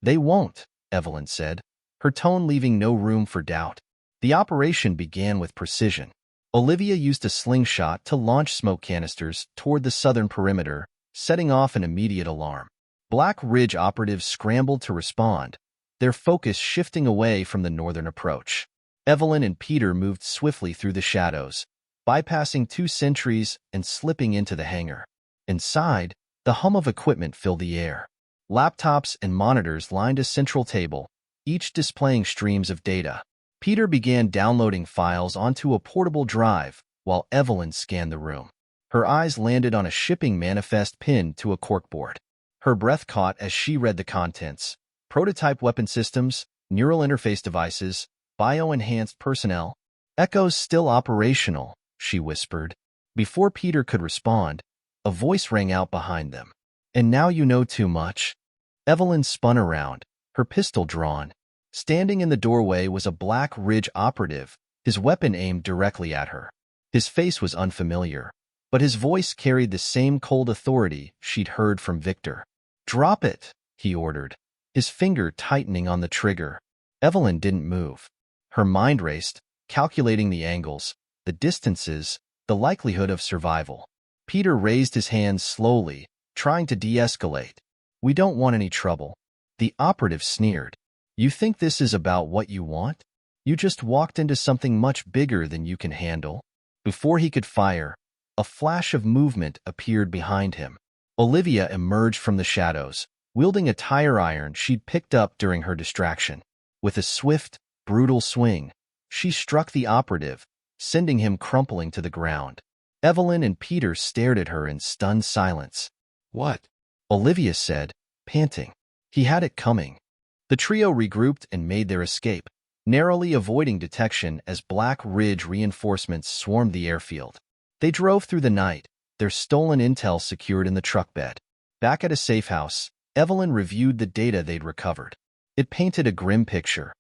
They won't, Evelyn said, her tone leaving no room for doubt. The operation began with precision. Olivia used a slingshot to launch smoke canisters toward the southern perimeter, setting off an immediate alarm. Black Ridge operatives scrambled to respond, their focus shifting away from the northern approach. Evelyn and Peter moved swiftly through the shadows, bypassing 2 sentries and slipping into the hangar. Inside, the hum of equipment filled the air. Laptops and monitors lined a central table, each displaying streams of data. Peter began downloading files onto a portable drive while Evelyn scanned the room. Her eyes landed on a shipping manifest pinned to a corkboard. Her breath caught as she read the contents. Prototype weapon systems, neural interface devices, bio-enhanced personnel. Echo's still operational, she whispered. Before Peter could respond, a voice rang out behind them. And now you know too much. Evelyn spun around, her pistol drawn. Standing in the doorway was a Black Ridge operative, his weapon aimed directly at her. His face was unfamiliar, but his voice carried the same cold authority she'd heard from Victor. Drop it, he ordered, his finger tightening on the trigger. Evelyn didn't move. Her mind raced, calculating the angles, the distances, the likelihood of survival. Peter raised his hands slowly, trying to de-escalate. We don't want any trouble. The operative sneered. You think this is about what you want? You just walked into something much bigger than you can handle. Before he could fire, a flash of movement appeared behind him. Olivia emerged from the shadows, wielding a tire iron she'd picked up during her distraction. With a swift, brutal swing, she struck the operative, sending him crumpling to the ground. Evelyn and Peter stared at her in stunned silence. What? Olivia said, panting. He had it coming. The trio regrouped and made their escape, narrowly avoiding detection as Black Ridge reinforcements swarmed the airfield. They drove through the night, their stolen intel secured in the truck bed. Back at a safe house, Evelyn reviewed the data they'd recovered. It painted a grim picture.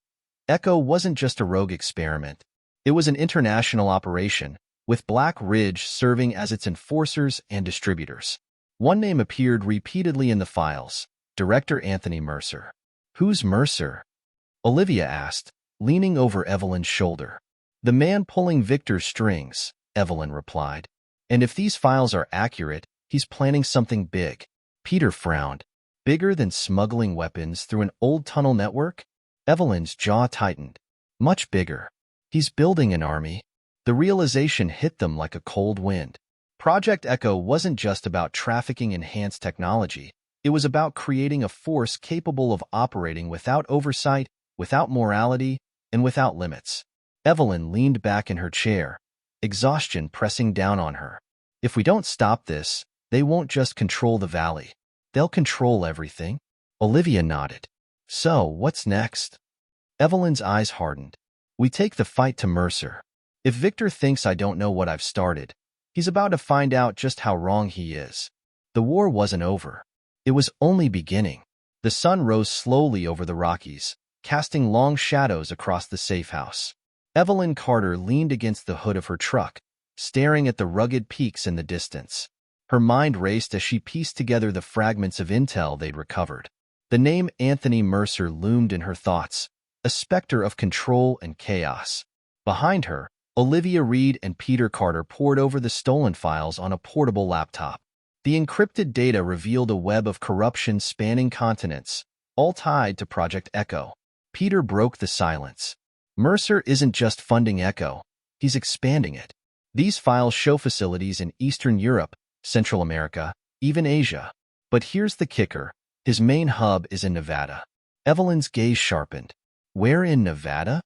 Echo wasn't just a rogue experiment. It was an international operation, with Black Ridge serving as its enforcers and distributors. One name appeared repeatedly in the files, Director Anthony Mercer. Who's Mercer? Olivia asked, leaning over Evelyn's shoulder. The man pulling Victor's strings, Evelyn replied. And if these files are accurate, he's planning something big. Peter frowned. Bigger than smuggling weapons through an old tunnel network? Evelyn's jaw tightened. Much bigger. He's building an army. The realization hit them like a cold wind. Project Echo wasn't just about trafficking enhanced technology. It was about creating a force capable of operating without oversight, without morality, and without limits. Evelyn leaned back in her chair, exhaustion pressing down on her. If we don't stop this, they won't just control the valley. They'll control everything. Olivia nodded. So, what's next? Evelyn's eyes hardened. We take the fight to Mercer. If Victor thinks I don't know what I've started, he's about to find out just how wrong he is. The war wasn't over. It was only beginning. The sun rose slowly over the Rockies, casting long shadows across the safe house. Evelyn Carter leaned against the hood of her truck, staring at the rugged peaks in the distance. Her mind raced as she pieced together the fragments of intel they'd recovered. The name Anthony Mercer loomed in her thoughts, a specter of control and chaos. Behind her, Olivia Reed and Peter Carter pored over the stolen files on a portable laptop. The encrypted data revealed a web of corruption spanning continents, all tied to Project Echo. Peter broke the silence. Mercer isn't just funding Echo, he's expanding it. These files show facilities in Eastern Europe, Central America, even Asia. But here's the kicker. His main hub is in Nevada. Evelyn's gaze sharpened. Where in Nevada?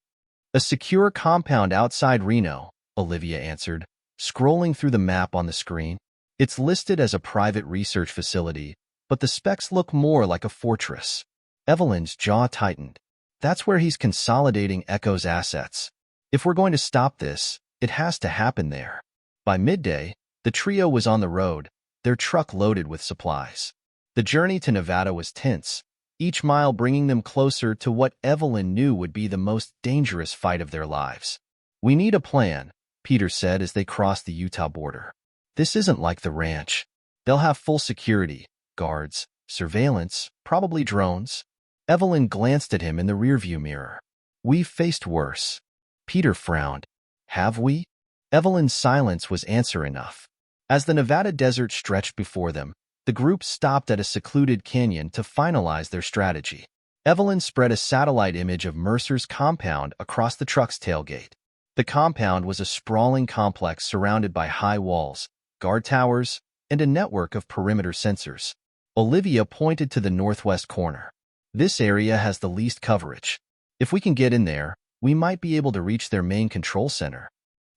A secure compound outside Reno, Olivia answered, scrolling through the map on the screen. It's listed as a private research facility, but the specs look more like a fortress. Evelyn's jaw tightened. That's where he's consolidating Echo's assets. If we're going to stop this, it has to happen there. By midday, the trio was on the road, their truck loaded with supplies. The journey to Nevada was tense, each mile bringing them closer to what Evelyn knew would be the most dangerous fight of their lives. "We need a plan," Peter said as they crossed the Utah border. "This isn't like the ranch. They'll have full security, guards, surveillance, probably drones." Evelyn glanced at him in the rearview mirror. "We've faced worse." Peter frowned. "Have we?" Evelyn's silence was answer enough. As the Nevada desert stretched before them, the group stopped at a secluded canyon to finalize their strategy. Evelyn spread a satellite image of Mercer's compound across the truck's tailgate. The compound was a sprawling complex surrounded by high walls, guard towers, and a network of perimeter sensors. Olivia pointed to the northwest corner. "This area has the least coverage. If we can get in there, we might be able to reach their main control center."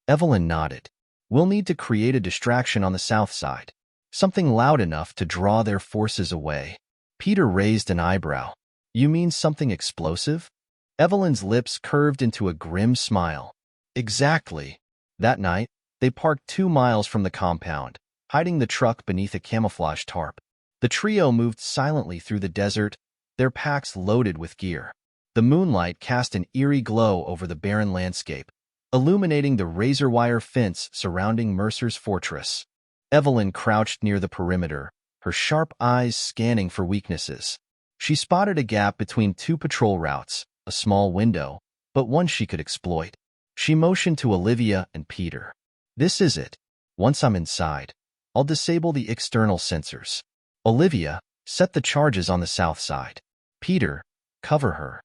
Evelyn nodded. "We'll need to create a distraction on the south side. Something loud enough to draw their forces away." Peter raised an eyebrow. "You mean something explosive?" Evelyn's lips curved into a grim smile. "Exactly." That night, they parked 2 miles from the compound, hiding the truck beneath a camouflage tarp. The trio moved silently through the desert, their packs loaded with gear. The moonlight cast an eerie glow over the barren landscape, illuminating the razor-wire fence surrounding Mercer's fortress. Evelyn crouched near the perimeter, her sharp eyes scanning for weaknesses. She spotted a gap between 2 patrol routes, a small window, but one she could exploit. She motioned to Olivia and Peter. "This is it. Once I'm inside, I'll disable the external sensors. Olivia, set the charges on the south side. Peter, cover her."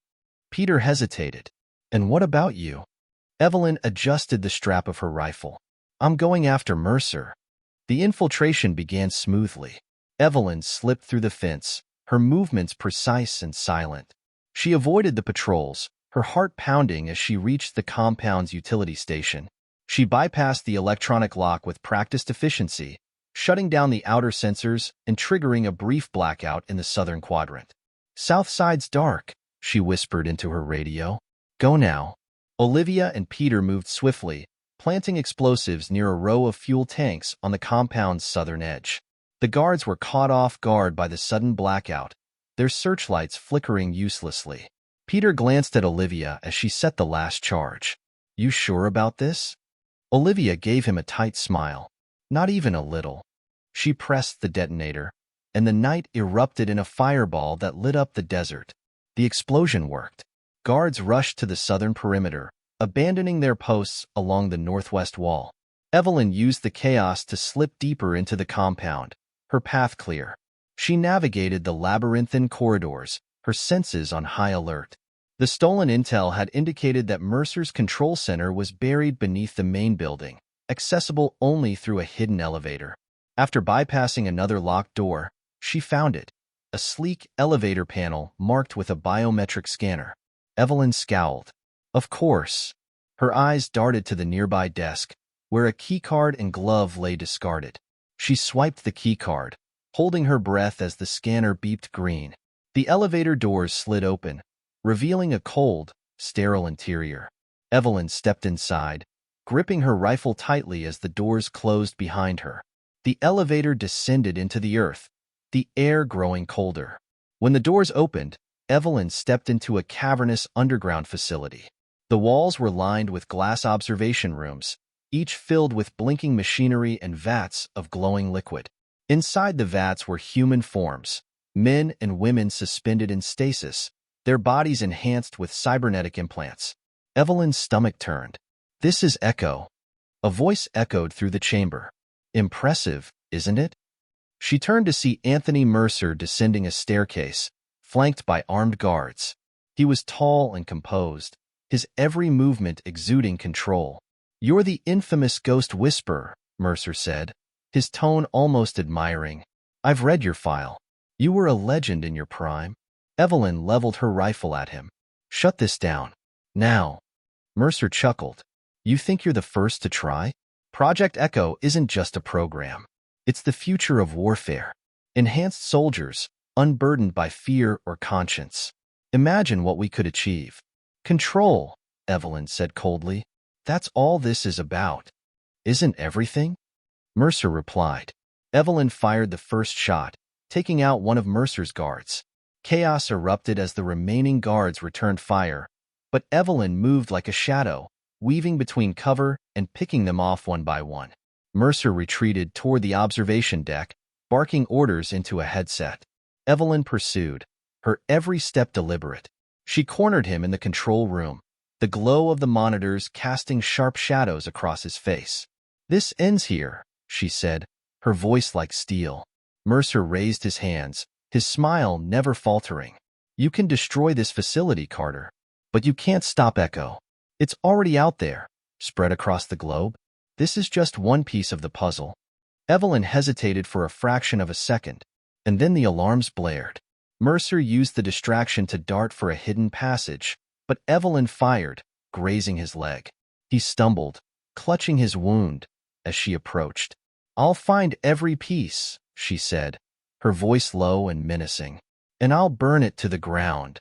Peter hesitated. "And what about you?" Evelyn adjusted the strap of her rifle. "I'm going after Mercer." The infiltration began smoothly. Evelyn slipped through the fence, her movements precise and silent. She avoided the patrols, her heart pounding as she reached the compound's utility station. She bypassed the electronic lock with practiced efficiency, shutting down the outer sensors and triggering a brief blackout in the southern quadrant. "South side's dark," she whispered into her radio. "Go now." Olivia and Peter moved swiftly, planting explosives near a row of fuel tanks on the compound's southern edge. The guards were caught off guard by the sudden blackout, their searchlights flickering uselessly. Peter glanced at Olivia as she set the last charge. "You sure about this?" Olivia gave him a tight smile. "Not even a little." She pressed the detonator, and the night erupted in a fireball that lit up the desert. The explosion worked. Guards rushed to the southern perimeter, abandoning their posts along the northwest wall. Evelyn used the chaos to slip deeper into the compound, her path clear. She navigated the labyrinthine corridors, her senses on high alert. The stolen intel had indicated that Mercer's control center was buried beneath the main building, accessible only through a hidden elevator. After bypassing another locked door, she found it, a sleek elevator panel marked with a biometric scanner. Evelyn scowled. Of course. Her eyes darted to the nearby desk, where a keycard and glove lay discarded. She swiped the keycard, holding her breath as the scanner beeped green. The elevator doors slid open, revealing a cold, sterile interior. Evelyn stepped inside, gripping her rifle tightly as the doors closed behind her. The elevator descended into the earth, the air growing colder. When the doors opened, Evelyn stepped into a cavernous underground facility. The walls were lined with glass observation rooms, each filled with blinking machinery and vats of glowing liquid. Inside the vats were human forms, men and women suspended in stasis, their bodies enhanced with cybernetic implants. Evelyn's stomach turned. "This is Echo." A voice echoed through the chamber. "Impressive, isn't it?" She turned to see Anthony Mercer descending a staircase, flanked by armed guards. He was tall and composed, his every movement exuding control. "You're the infamous Ghost Whisperer," Mercer said, his tone almost admiring. "I've read your file. You were a legend in your prime." Evelyn leveled her rifle at him. Shut this down. Now. Mercer chuckled. You think you're the first to try? Project Echo isn't just a program. It's the future of warfare. Enhanced soldiers, unburdened by fear or conscience. Imagine what we could achieve. Control, Evelyn said coldly. That's all this is about. Isn't everything? Mercer replied. Evelyn fired the first shot, taking out one of Mercer's guards. Chaos erupted as the remaining guards returned fire, but Evelyn moved like a shadow, weaving between cover and picking them off one by one. Mercer retreated toward the observation deck, barking orders into a headset. Evelyn pursued, her every step deliberate. She cornered him in the control room, the glow of the monitors casting sharp shadows across his face. This ends here, she said, her voice like steel. Mercer raised his hands, his smile never faltering. You can destroy this facility, Carter, but you can't stop Echo. It's already out there, spread across the globe. This is just one piece of the puzzle. Evelyn hesitated for a fraction of a second, and then the alarms blared. Mercer used the distraction to dart for a hidden passage, but Evelyn fired, grazing his leg. He stumbled, clutching his wound, as she approached. I'll find every piece, she said, her voice low and menacing, and I'll burn it to the ground.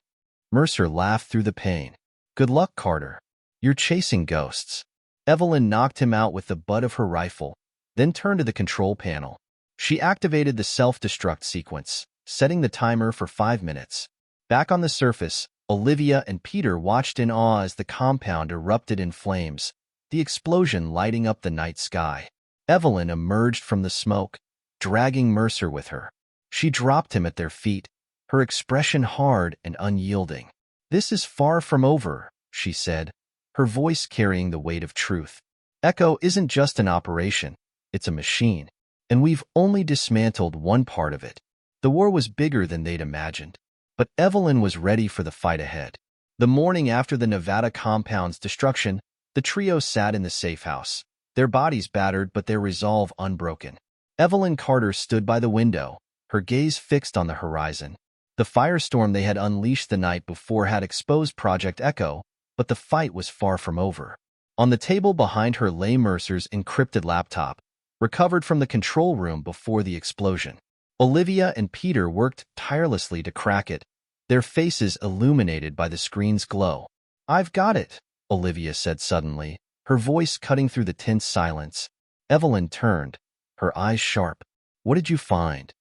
Mercer laughed through the pain. Good luck, Carter. You're chasing ghosts. Evelyn knocked him out with the butt of her rifle, then turned to the control panel. She activated the self-destruct sequence, setting the timer for 5 minutes. Back on the surface, Olivia and Peter watched in awe as the compound erupted in flames, the explosion lighting up the night sky. Evelyn emerged from the smoke, dragging Mercer with her. She dropped him at their feet, her expression hard and unyielding. This is far from over, she said, her voice carrying the weight of truth. Echo isn't just an operation, it's a machine, and we've only dismantled one part of it. The war was bigger than they'd imagined, but Evelyn was ready for the fight ahead. The morning after the Nevada compound's destruction, the trio sat in the safe house, their bodies battered but their resolve unbroken. Evelyn Carter stood by the window, her gaze fixed on the horizon. The firestorm they had unleashed the night before had exposed Project Echo, but the fight was far from over. On the table behind her lay Mercer's encrypted laptop, recovered from the control room before the explosion. Olivia and Peter worked tirelessly to crack it, their faces illuminated by the screen's glow. I've got it, Olivia said suddenly, her voice cutting through the tense silence. Evelyn turned, her eyes sharp. What did you find?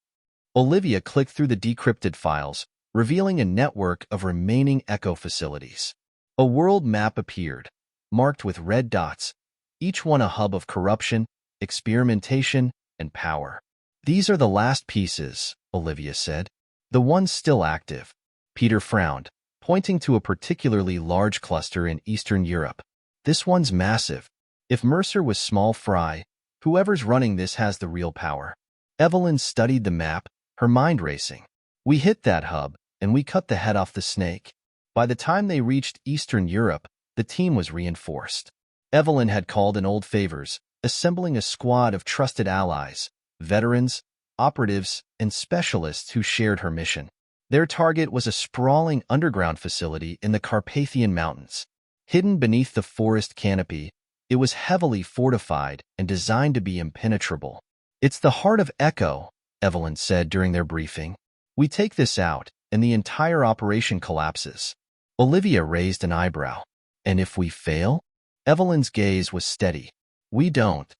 Olivia clicked through the decrypted files, revealing a network of remaining Echo facilities. A world map appeared, marked with red dots, each one a hub of corruption, experimentation, and power. These are the last pieces, Olivia said. The ones still active. Peter frowned, pointing to a particularly large cluster in Eastern Europe. This one's massive. If Mercer was small fry, whoever's running this has the real power. Evelyn studied the map, her mind racing. We hit that hub, and we cut the head off the snake. By the time they reached Eastern Europe, the team was reinforced. Evelyn had called in old favors, assembling a squad of trusted allies, veterans, operatives, and specialists who shared her mission. Their target was a sprawling underground facility in the Carpathian Mountains. Hidden beneath the forest canopy, it was heavily fortified and designed to be impenetrable. It's the heart of Echo, Evelyn said during their briefing. We take this out, and the entire operation collapses. Olivia raised an eyebrow. And if we fail? Evelyn's gaze was steady. We don't.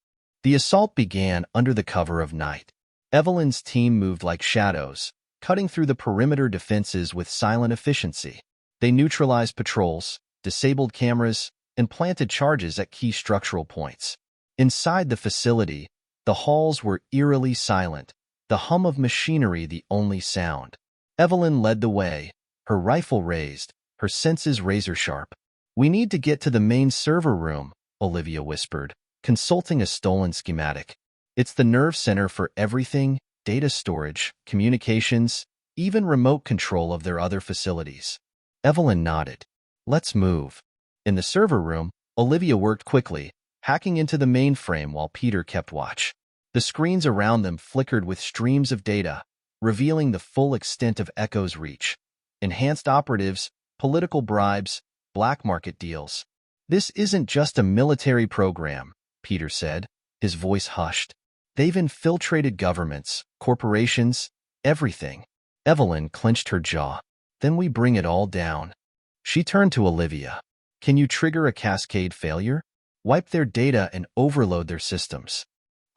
The assault began under the cover of night. Evelyn's team moved like shadows, cutting through the perimeter defenses with silent efficiency. They neutralized patrols, disabled cameras, and planted charges at key structural points. Inside the facility, the halls were eerily silent, the hum of machinery the only sound. Evelyn led the way, her rifle raised, her senses razor-sharp. We need to get to the main server room, Olivia whispered, consulting a stolen schematic. It's the nerve center for everything, data storage, communications, even remote control of their other facilities. Evelyn nodded. Let's move. In the server room, Olivia worked quickly, hacking into the mainframe while Peter kept watch. The screens around them flickered with streams of data, revealing the full extent of Echo's reach. Enhanced operatives, political bribes, black market deals. This isn't just a military program, Peter said, his voice hushed. They've infiltrated governments, corporations, everything. Evelyn clenched her jaw. Then we bring it all down. She turned to Olivia. Can you trigger a cascade failure? Wipe their data and overload their systems.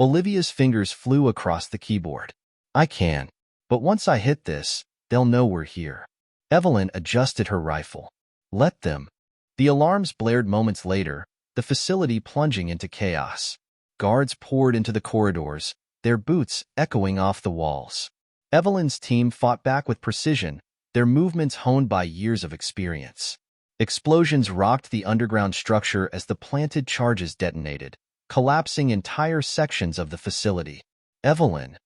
Olivia's fingers flew across the keyboard. I can. But once I hit this, they'll know we're here. Evelyn adjusted her rifle. Let them. The alarms blared moments later, the facility plunging into chaos. Guards poured into the corridors, their boots echoing off the walls. Evelyn's team fought back with precision, their movements honed by years of experience. Explosions rocked the underground structure as the planted charges detonated, collapsing entire sections of the facility. Evelyn.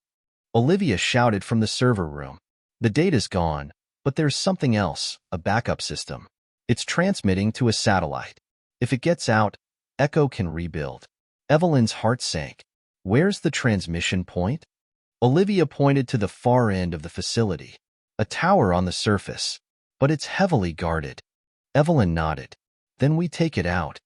Olivia shouted from the server room. The data's gone, but there's something else, a backup system. It's transmitting to a satellite. If it gets out, Echo can rebuild. Evelyn's heart sank. Where's the transmission point? Olivia pointed to the far end of the facility. A tower on the surface, but it's heavily guarded. Evelyn nodded. Then we take it out.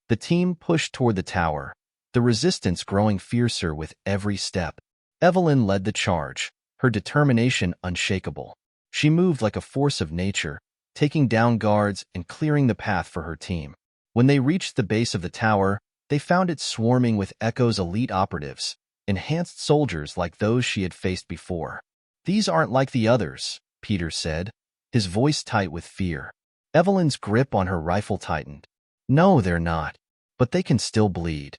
The team pushed toward the tower, the resistance growing fiercer with every step. Evelyn led the charge, her determination unshakable. She moved like a force of nature, taking down guards and clearing the path for her team. When they reached the base of the tower, they found it swarming with Echo's elite operatives, enhanced soldiers like those she had faced before. These aren't like the others, Peter said, his voice tight with fear. Evelyn's grip on her rifle tightened. No, they're not. But they can still bleed.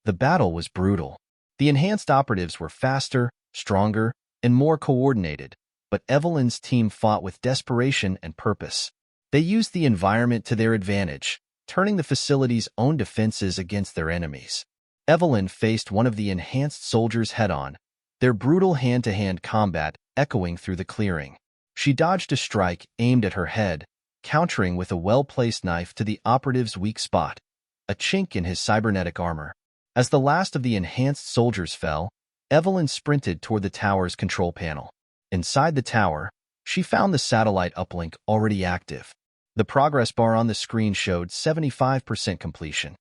The battle was brutal. The enhanced operatives were faster, stronger, and more coordinated, but Evelyn's team fought with desperation and purpose. They used the environment to their advantage, turning the facility's own defenses against their enemies. Evelyn faced one of the enhanced soldiers head-on, their brutal hand-to-hand combat echoing through the clearing. She dodged a strike aimed at her head, countering with a well-placed knife to the operative's weak spot, a chink in his cybernetic armor. As the last of the enhanced soldiers fell, Evelyn sprinted toward the tower's control panel. Inside the tower, she found the satellite uplink already active. The progress bar on the screen showed 75% completion.